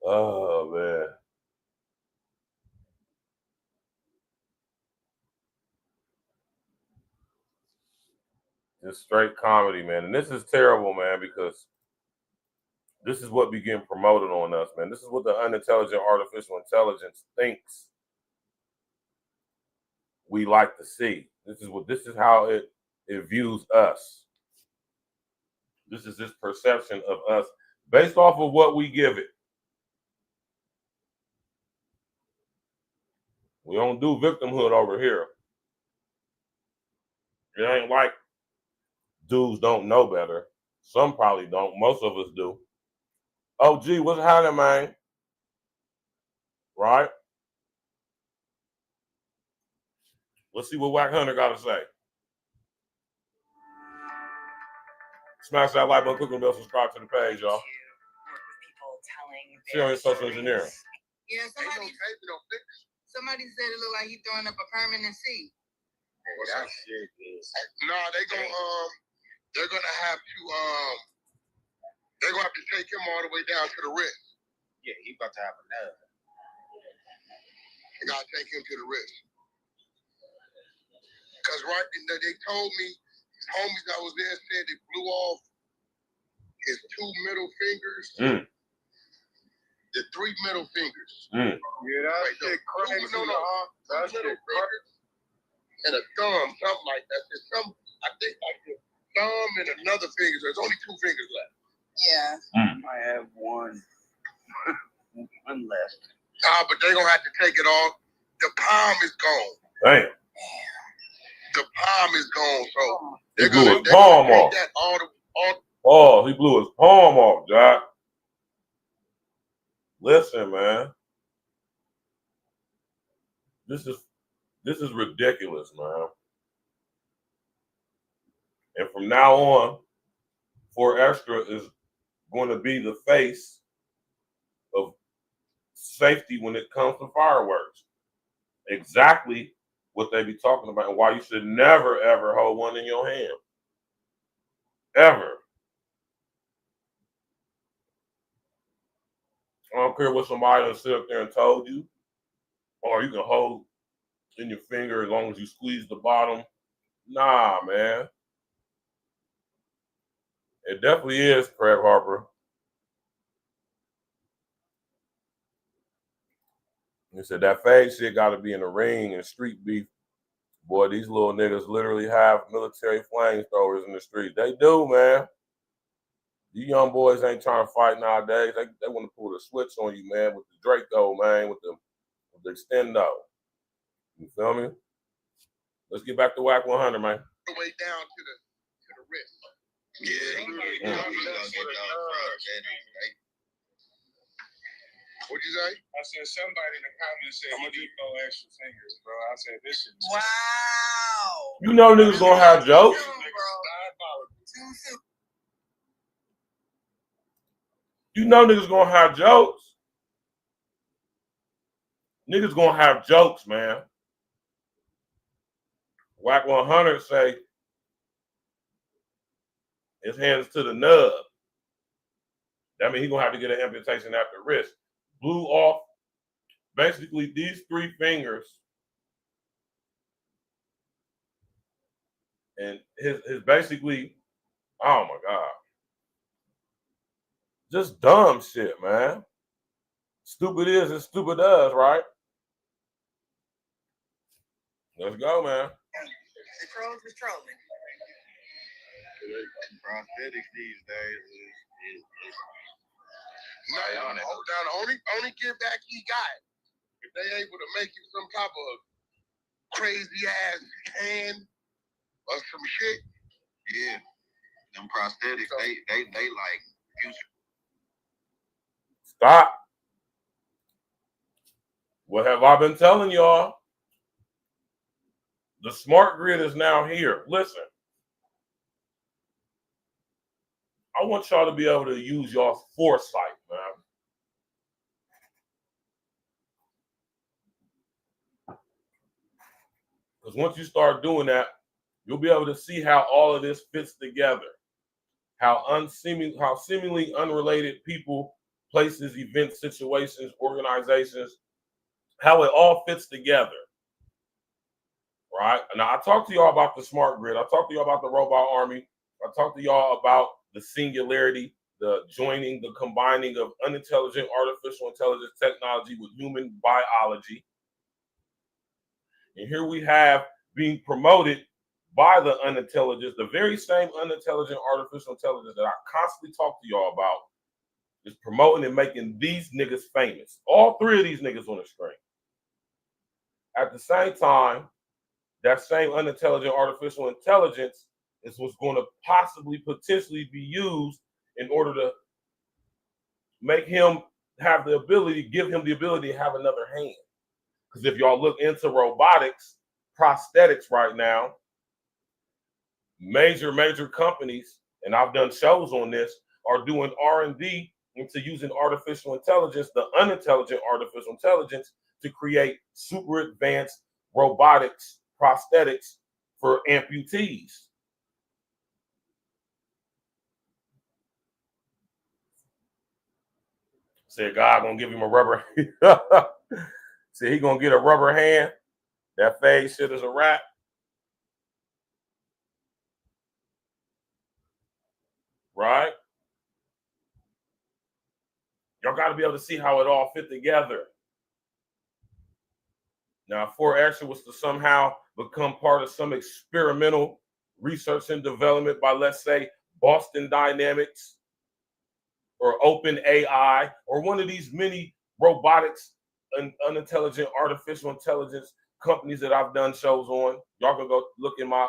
Oh man. Just straight comedy, man. And this is terrible, man, because this is what be getting promoted on us, man. This is what the unintelligent artificial intelligence thinks we like to see. This is how it views us. This is its perception of us based off of what we give it. We don't do victimhood over here. It ain't like dudes don't know better. Some probably don't. Most of us do. Oh, gee, what's happening, man? Right? Let's see what Wack Hunter got to say. Smash that like button, click on the bell, subscribe to the page, y'all. Share on your social engineering. Yeah, somebody said it looked like he's throwing up a permanent seat. No, they're gonna have to take him all the way down to the wrist. Yeah, he about to have a nerve. They gotta take him to the wrist. Cause they told me, homies that was there said they blew off his 2 middle fingers, the 3 middle fingers. Yeah, that shit crazy. That shit crazy. And a thumb, something like that. I think like the thumb and another finger. So there's only 2 fingers left. Yeah. I have one left. But they're gonna have to take it off. The palm is gone. Damn. The palm is gone. So He blew his palm off. Oh, he blew his palm off, Jack. Listen, man. This is ridiculous, man. And from now on, 4Extra is going to be the face of safety when it comes to fireworks. Exactly what they be talking about and why you should never, ever hold one in your hand. Ever. I don't care what somebody done sit up there and told you. Or you can hold in your finger as long as you squeeze the bottom. Nah, man. It definitely is, Craig Harper. He said that fade shit got to be in the ring and street beef. Boy, these little niggas literally have military flamethrowers in the street. They do, man. You young boys ain't trying to fight nowadays. They want to pull the switch on you, man, with the Draco, man, with the extendo. You feel me? Let's get back to Wack 100, man. The way down to the wrist. Yeah. What'd you say? I said somebody in the comments said I'm gonna do no extra fingers, bro. I said this shit. Wow. You know niggas gonna have jokes. You know niggas gonna have jokes. Niggas gonna have jokes, man. Wack 100 say his hands to the nub. That means he's gonna have to get an amputation at the wrist. Blew off basically these 3 fingers. And his basically, oh my God. Just dumb shit, man. Stupid is and stupid does, right? Let's go, man. The trolls is trolling. Prosthetics these days is Now, the only give back he got, if they able to make him some type of crazy ass hand or some shit. Yeah. Them prosthetics, they like future. Stop. What have I been telling y'all? The smart grid is now here. Listen. I want y'all to be able to use y'all's foresight, man. Because once you start doing that, you'll be able to see how all of this fits together. How seemingly unrelated people, places, events, situations, organizations, how it all fits together. right? Now, I talked to y'all about the smart grid. I talked to y'all about the robot army. I talked to y'all about the singularity, the joining, the combining of unintelligent artificial intelligence technology with human biology. And here we have being promoted by the unintelligence, the very same unintelligent artificial intelligence that I constantly talk to y'all about, is promoting and making these niggas famous. All three of these niggas on the screen. At the same time, that same unintelligent artificial intelligence is what's going to possibly, potentially be used in order to make him have the ability, give him the ability to have another hand. Because if y'all look into robotics, prosthetics right now, major companies, and I've done shows on this, are doing R&D into using artificial intelligence, the unintelligent artificial intelligence, to create super advanced robotics, prosthetics for amputees. Said God gonna give him a rubber. Said he gonna get a rubber hand. That phase shit is a wrap. Right? Y'all got to be able to see how it all fit together. Now, if 4Extra was to somehow become part of some experimental research and development by, let's say, Boston Dynamics or OpenAI or one of these many robotics and unintelligent artificial intelligence companies that I've done shows on, y'all can go look in my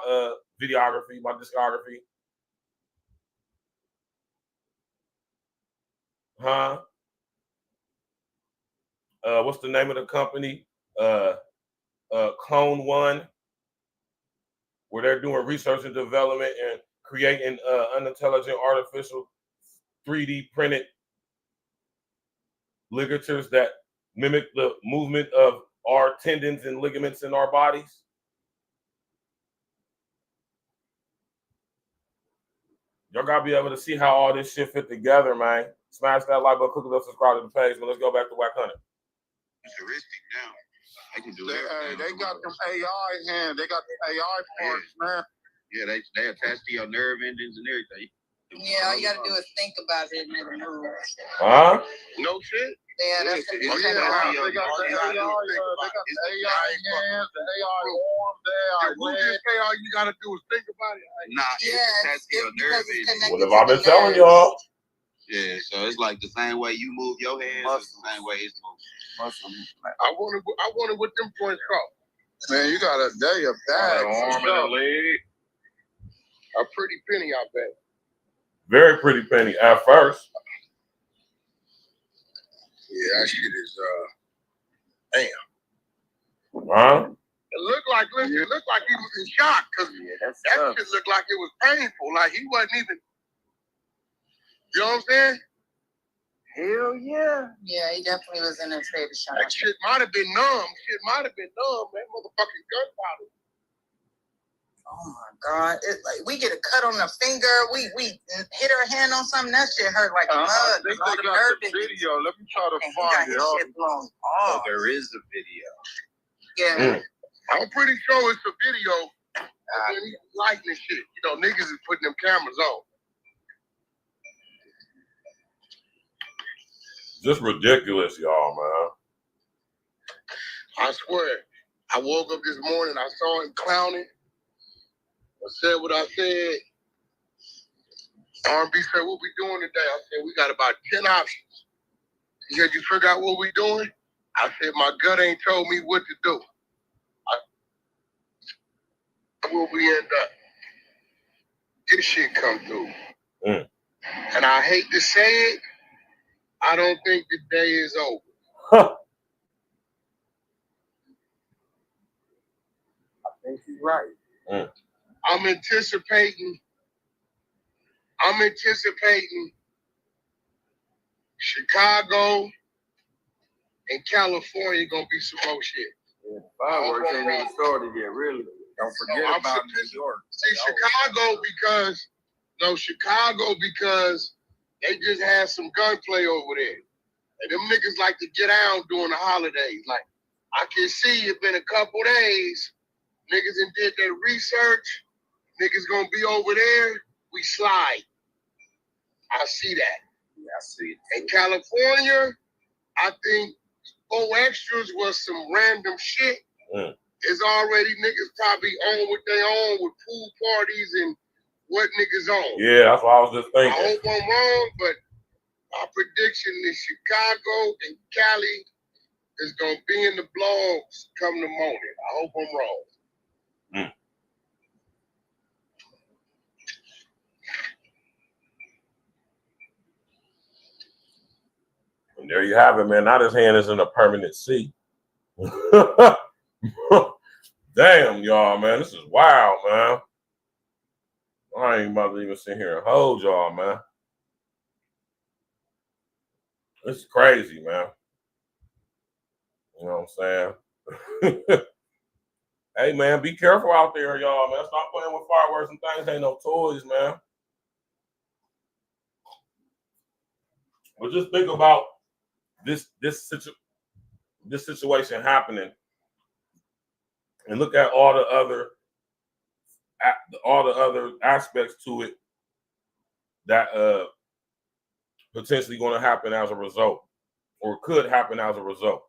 videography, my discography. What's the name of the company? Clone One, where they're doing research and development and creating unintelligent artificial 3D printed ligatures that mimic the movement of our tendons and ligaments in our bodies. Y'all gotta be able to see how all this shit fit together, man. Smash that like button, click it up, subscribe to the page. But let's go back to Wack Hunter. Futuristic now. I can do They got them AI hands. They got the AI parts, man. Yeah, they attach to your nerve endings and everything. Yeah, all you gotta do is think about it and it'll move. Huh? No shit. Yeah, that's They got the AI. They got the AI hands, the AI arms, the AI legs. All you gotta do is think about it. Nah, it's attached to your nerve endings. What have I been telling y'all? Yeah, so it's like the same way you move your hands, it's the same way it's moving. I wonder what them joints cost. Man, you got a day of that. An arm and a leg. A pretty penny, I bet. Very pretty penny at first. Yeah, that shit is damn. Huh? It looked like he was in shock because that shit looked like it was painful. Like he wasn't even. You know what I'm saying? Hell yeah. Yeah, he definitely was in a state of shock. That shit might have been numb. That motherfucking gunpowder. Oh my God! It's like we get a cut on the finger, we hit our hand on something, that shit hurt like blood. I think they got the video. Let me try to find it. Shit blown Oh, off. there is a video. Yeah. I'm pretty sure it's a video. And then he's lighting and shit. You know, niggas is putting them cameras on. Just ridiculous, y'all, man. I swear. I woke up this morning, I saw him clowning. I said what I said. R&B said, what we doing today? I said, we got about 10 options. He said, you figure out what we doing? I said, my gut ain't told me what to do. Where we end up? This shit come through. And I hate to say it, I don't think the day is over. Huh. I think he's right. I'm anticipating Chicago and California gonna be some more shit. Fireworks ain't even started yet, really. Don't forget about New York. See, Chicago because they just had some gunplay over there. And them niggas like to get out during the holidays. Like, I can see it's been a couple days. Niggas and did their research. Niggas gonna be over there. We slide. I see that. Yeah, I see it. In California, I think 4 extras was some random shit. It's already niggas probably on what they own with pool parties and what niggas on. Yeah, that's what I was just thinking. I hope I'm wrong, but our prediction is Chicago and Cali is gonna be in the blogs come the morning. I hope I'm wrong. And there you have it, man. Now his hand is in a permanent C. Damn, y'all, man. This is wild, man. I ain't about to even sit here and hold y'all, man. It's crazy, man. You know what I'm saying? Hey, man, be careful out there, y'all, man. Stop playing with fireworks and things. Ain't no toys, man. But just think about this situation happening, and look at all the other aspects to it that potentially going to happen as a result, or could happen as a result.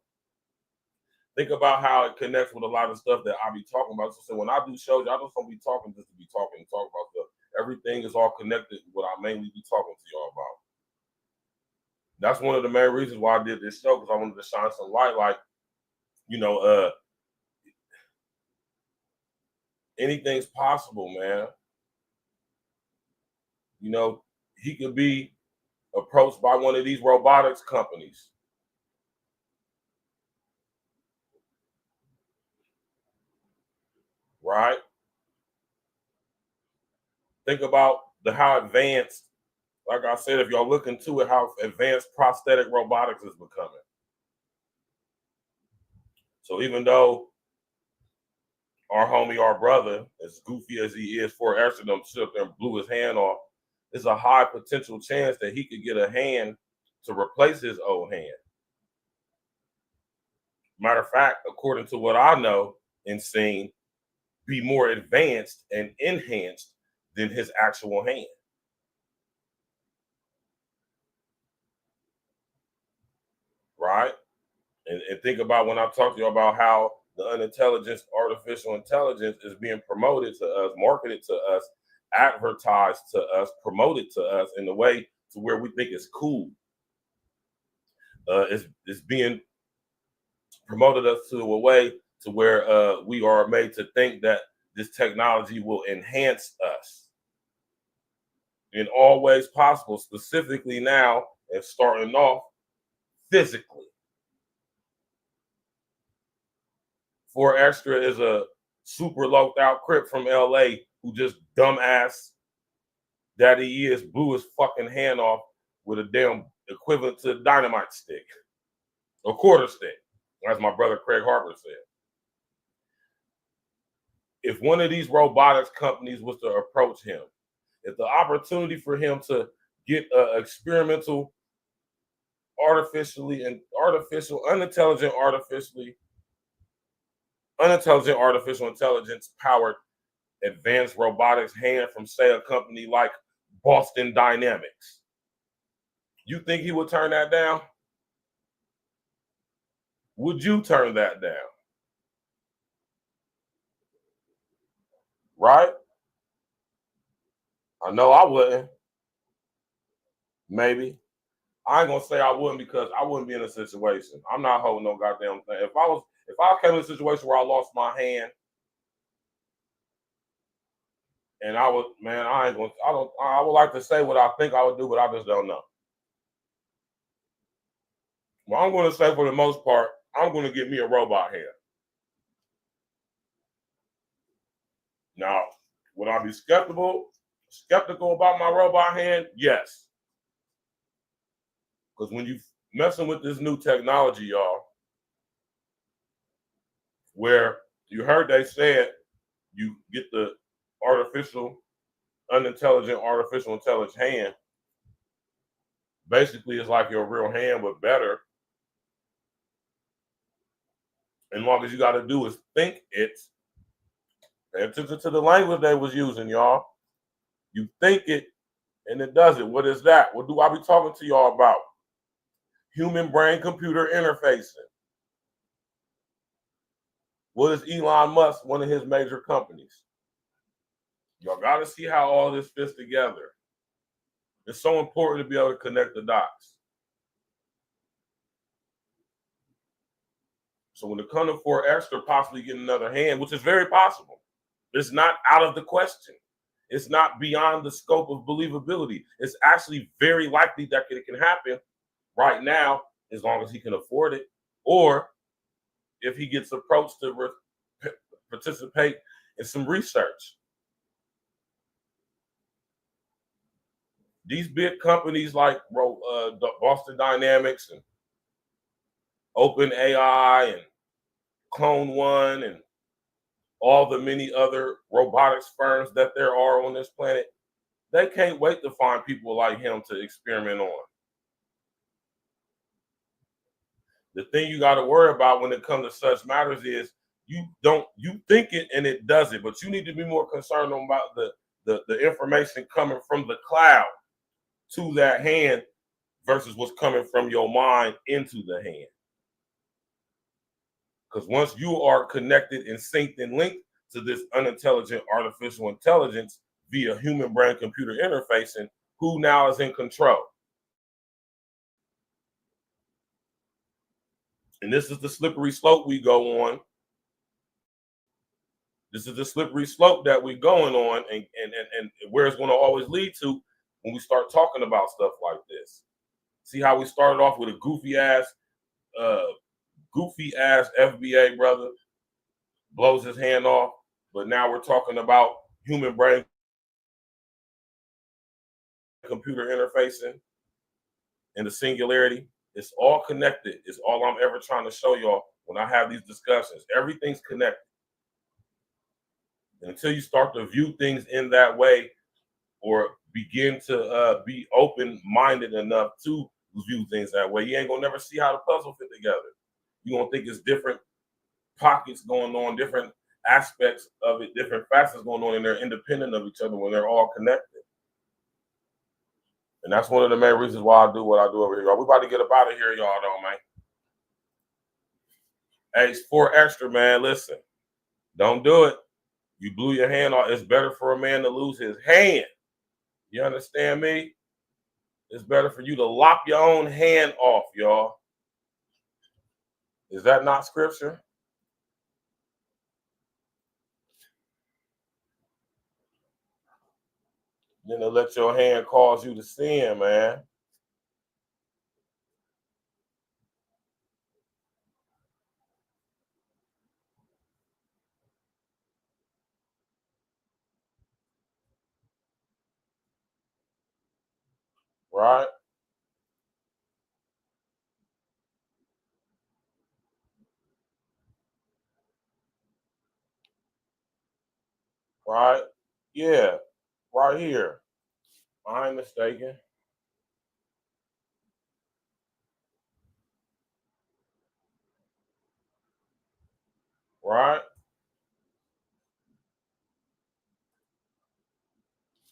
Think about how it connects with a lot of stuff that I be talking about. So when I do shows, I just don't be talking just to be talking and talk about stuff. Everything is all connected with what I mainly be talking to y'all about. That's one of the main reasons why I did this show, because I wanted to shine some light. Like, you know, anything's possible, man. You know, he could be approached by one of these robotics companies. Right? Think about how advanced, like I said, if y'all look into it, how advanced prosthetic robotics is becoming. So even though our homie, our brother, as goofy as he is, for Extra them stood there and blew his hand off, there's a high potential chance that he could get a hand to replace his old hand. Matter of fact, according to what I know and seen, be more advanced and enhanced than his actual hand. Right? And think about when I talk to you about how the unintelligence, artificial intelligence is being promoted to us, marketed to us, advertised to us, promoted to us in a way to where we think it's cool. It's being promoted us to a way to where we are made to think that this technology will enhance us in all ways possible, specifically now and starting off physically. 4 Extra is a super loped out Crip from LA who just dumbass that he is blew his fucking hand off with a damn equivalent to a dynamite stick, a quarter stick, as my brother Craig Harper said. If one of these robotics companies was to approach him, if the opportunity for him to get experimental, unintelligent artificial intelligence powered advanced robotics hand from, say, a company like Boston Dynamics, you think he would turn that down? Would you turn that down? Right? I know I wouldn't. Maybe. I ain't gonna say I wouldn't, because I wouldn't be in a situation. I'm not holding no goddamn thing. If I came in a situation where I lost my hand, and I would like to say what I think I would do, but I just don't know. Well, I'm gonna say for the most part, I'm gonna get me a robot hand. Now, would I be skeptical about my robot hand? Yes. Because when you messing with this new technology, y'all, where you heard they said you get the unintelligent artificial intelligence hand, basically it's like your real hand, but better. And long as you got to do is think it, Pay attention to the language they was using, y'all. You think it, and it does it. What is that? What do I be talking to y'all about? Human brain-computer interfacing. What is Elon Musk, one of his major companies? Y'all got to see how all this fits together. It's so important to be able to connect the dots. So when it comes to 4 Extra possibly getting another hand, which is very possible, it's not out of the question. It's not beyond the scope of believability. It's actually very likely that it can happen right now, as long as he can afford it, or if he gets approached to participate in some research. These big companies like Boston Dynamics and OpenAI and Clone One and all the many other robotics firms that there are on this planet, they can't wait to find people like him to experiment on. The thing you got to worry about when it comes to such matters is you think it and it does it, but you need to be more concerned about the information coming from the cloud to that hand versus what's coming from your mind into the hand. Because once you are connected and synced and linked to this unintelligent artificial intelligence via human brain computer interfacing, who now is in control? And this is the slippery slope we go on. This is the slippery slope that we're going on, and where it's going to always lead to when we start talking about stuff like this. See how we started off with a goofy ass FBA brother blows his hand off, but now we're talking about human brain computer interfacing and the singularity. It's all connected. It's all I'm ever trying to show y'all when I have these discussions. Everything's connected. And until you start to view things in that way, or begin to be open-minded enough to view things that way, you ain't gonna never see how the puzzle fit together. You're gonna think it's different pockets going on, different aspects of it, different facets going on, and they're independent of each other when they're all connected. And that's one of the main reasons why I do what I do over here, y'all. We about to get up out of here, y'all, though, man. Hey, it's 4 Extra, man. Listen, don't do it. You blew your hand off. It's better for a man to lose his hand. You understand me? It's better for you to lop your own hand off, y'all. Is that not scripture? Then to let your hand cause you to sin, man. Right? Right? Yeah. Right here. I ain't mistaken. Right?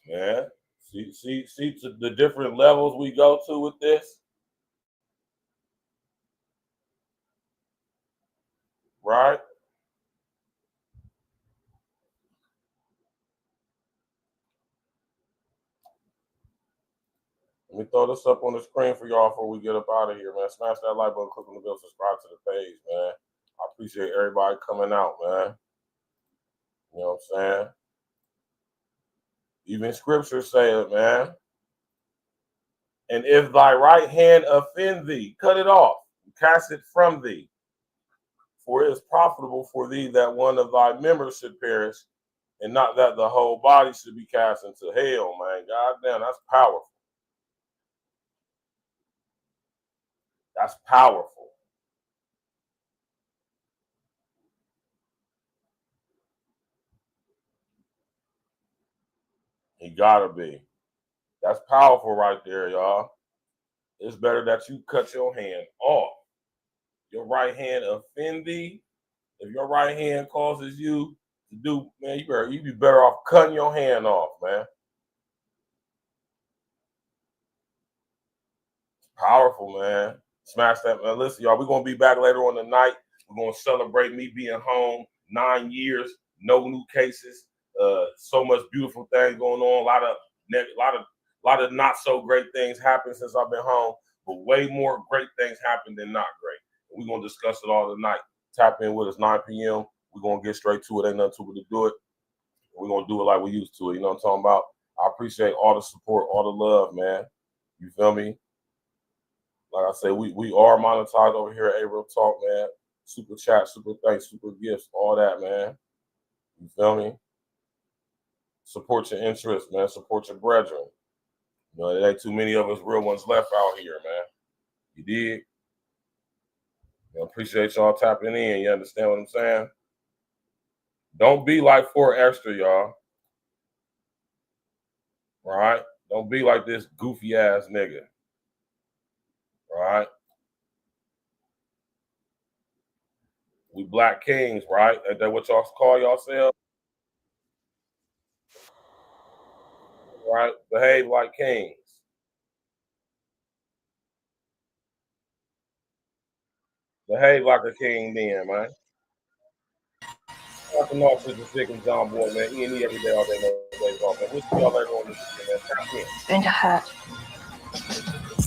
Yeah. See to the different levels we go to with this. Right? Let me throw this up on the screen for y'all before we get up out of here, man. Smash that like button, click on the bell, subscribe to the page, man. I appreciate everybody coming out, man. You know what I'm saying? Even scripture say it, man. And if thy right hand offend thee, cut it off, cast it from thee. For it is profitable for thee that one of thy members should perish, and not that the whole body should be cast into hell, man. God damn, that's powerful. That's powerful. He gotta be. That's powerful right there, y'all. It's better that you cut your hand off. Your right hand offend thee. If your right hand causes you to do, man, you be better off cutting your hand off, man. Powerful, man. Smash that, man. Listen, y'all, we're going to be back later on the night. We're going to celebrate me being home 9 years, no new cases, so much beautiful things going on, a lot of not so great things happened since I've been home, but way more great things happened than not great. We're going to discuss it all tonight. Tap in with us 9 p.m. We're going to get straight to it. Ain't nothing to it to do it. We're going to do it like we used to. You know what I'm talking about? I appreciate all the support, all the love, man. You feel me? Like I said, we are monetized over here at A-Real Talk, man. Super chat, super thanks, super gifts, all that, man. You feel me? Support your interests, man. Support your brethren. You know, there ain't too many of us real ones left out here, man. You dig? I appreciate y'all tapping in. You understand what I'm saying? Don't be like 4 Extra, y'all. Right? Don't be like this goofy ass nigga. Right? We black kings, right? Ain't that what y'all call yourselves? Right? Behave like kings. Behave like a king then, man. Nothing off to the sick and John Boy, man. E&E every day, all day, no days off, man. We'll see y'all later on this weekend, man. In your hat.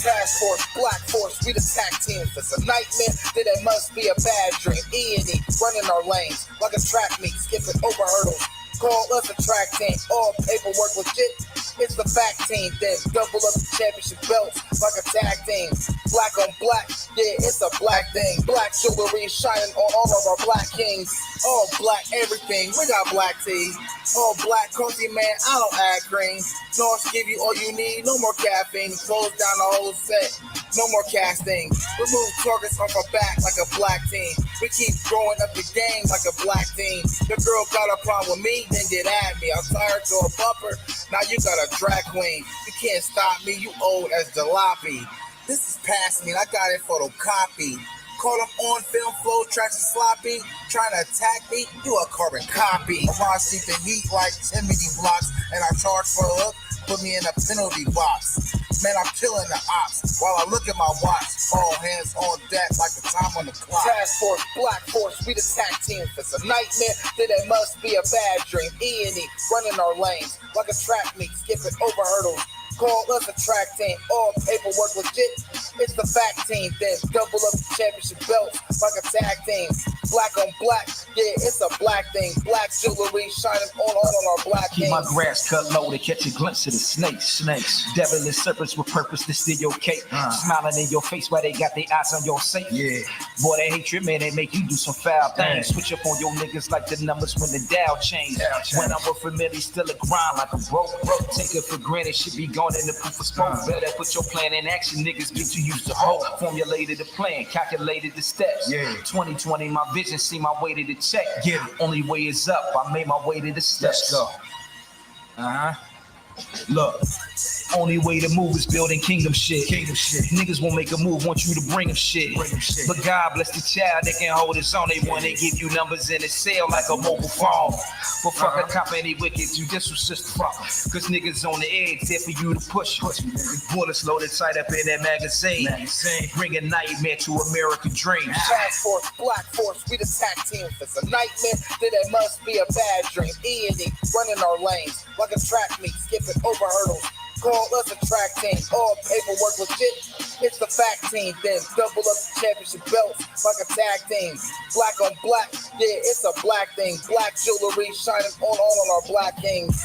Task Force, Black Force, we the tag team. If it's a nightmare, then it must be a bad dream. E&E, running our lanes like a track meet, skipping over hurdles. Call us a track team, all paperwork legit. It's the fact team, then double up the championship belts like a tag team. Black on black, yeah, it's a black thing. Black jewelry shining on all of our black kings. All black everything, we got black tea. All black coffee, man, I don't add cream. North give you all you need, no more caffeine. Close down the whole set, no more casting. Remove targets off our back like a black team. We keep growing up the game like a black team. The girl got a problem with me, then get at me. I'm tired to a bumper, now you got a drag queen. You can't stop me, you old as jalopy. This is past me, I got it photocopy. Caught up on film, flow tracks and sloppy. Trying to attack me, you a carbon copy. I see the heat like Timothy blocks, and I charge for a hook, put me in a penalty box. Man, I'm killing the ops while I look at my watch. All hands on deck like the time on the clock. Task Force, Black Force, we the tag team. If it's a nightmare, then it must be a bad dream. E&E, running our lanes like a track meet, skipping over hurdles. Call us a track team, all paperwork legit. It's the fact team, then double up the championship belts like a tag team. Black on black, yeah, it's a black thing. Black jewelry shining on our black Keep things. my grass cut low to catch a glimpse of the snakes. Devilish serpents with purpose to steal your cake. Smiling in your face while they got their eyes on your safe. Yeah. Boy, they hatred, man, they make you do some foul things. Switch up on your niggas like the numbers when the Dow change. When I'm with familiar, still a grind like a broke. Take it for granted, should be gone in the proof of smoke. Better put your plan in action, niggas get too used to hope. Formulated the plan, calculated the steps. 2020, my vision, see my way to the check. Only way is up, I made my way to the steps. Let's go. Look, only way to move is building kingdom shit. Niggas won't make a move, want you to bring them shit. But God bless the child that can hold his own. They want to give you numbers in a cell like a mobile phone. But fuck a cop, any wicked judicial system. Cause niggas on the edge, there for you to push. Bullets loaded tight up in that magazine. Bring a nightmare to American dreams. Task Force, Black Force, we the tag team. If it's a nightmare, then it must be a bad dream. E&E, running our lanes like a track meet, skipping over hurdles. Call us a track team, all paperwork legit. It's the fact team, then double up the championship belts like a tag team. Black on black, yeah, it's a black thing. Black jewelry shining on our black kings.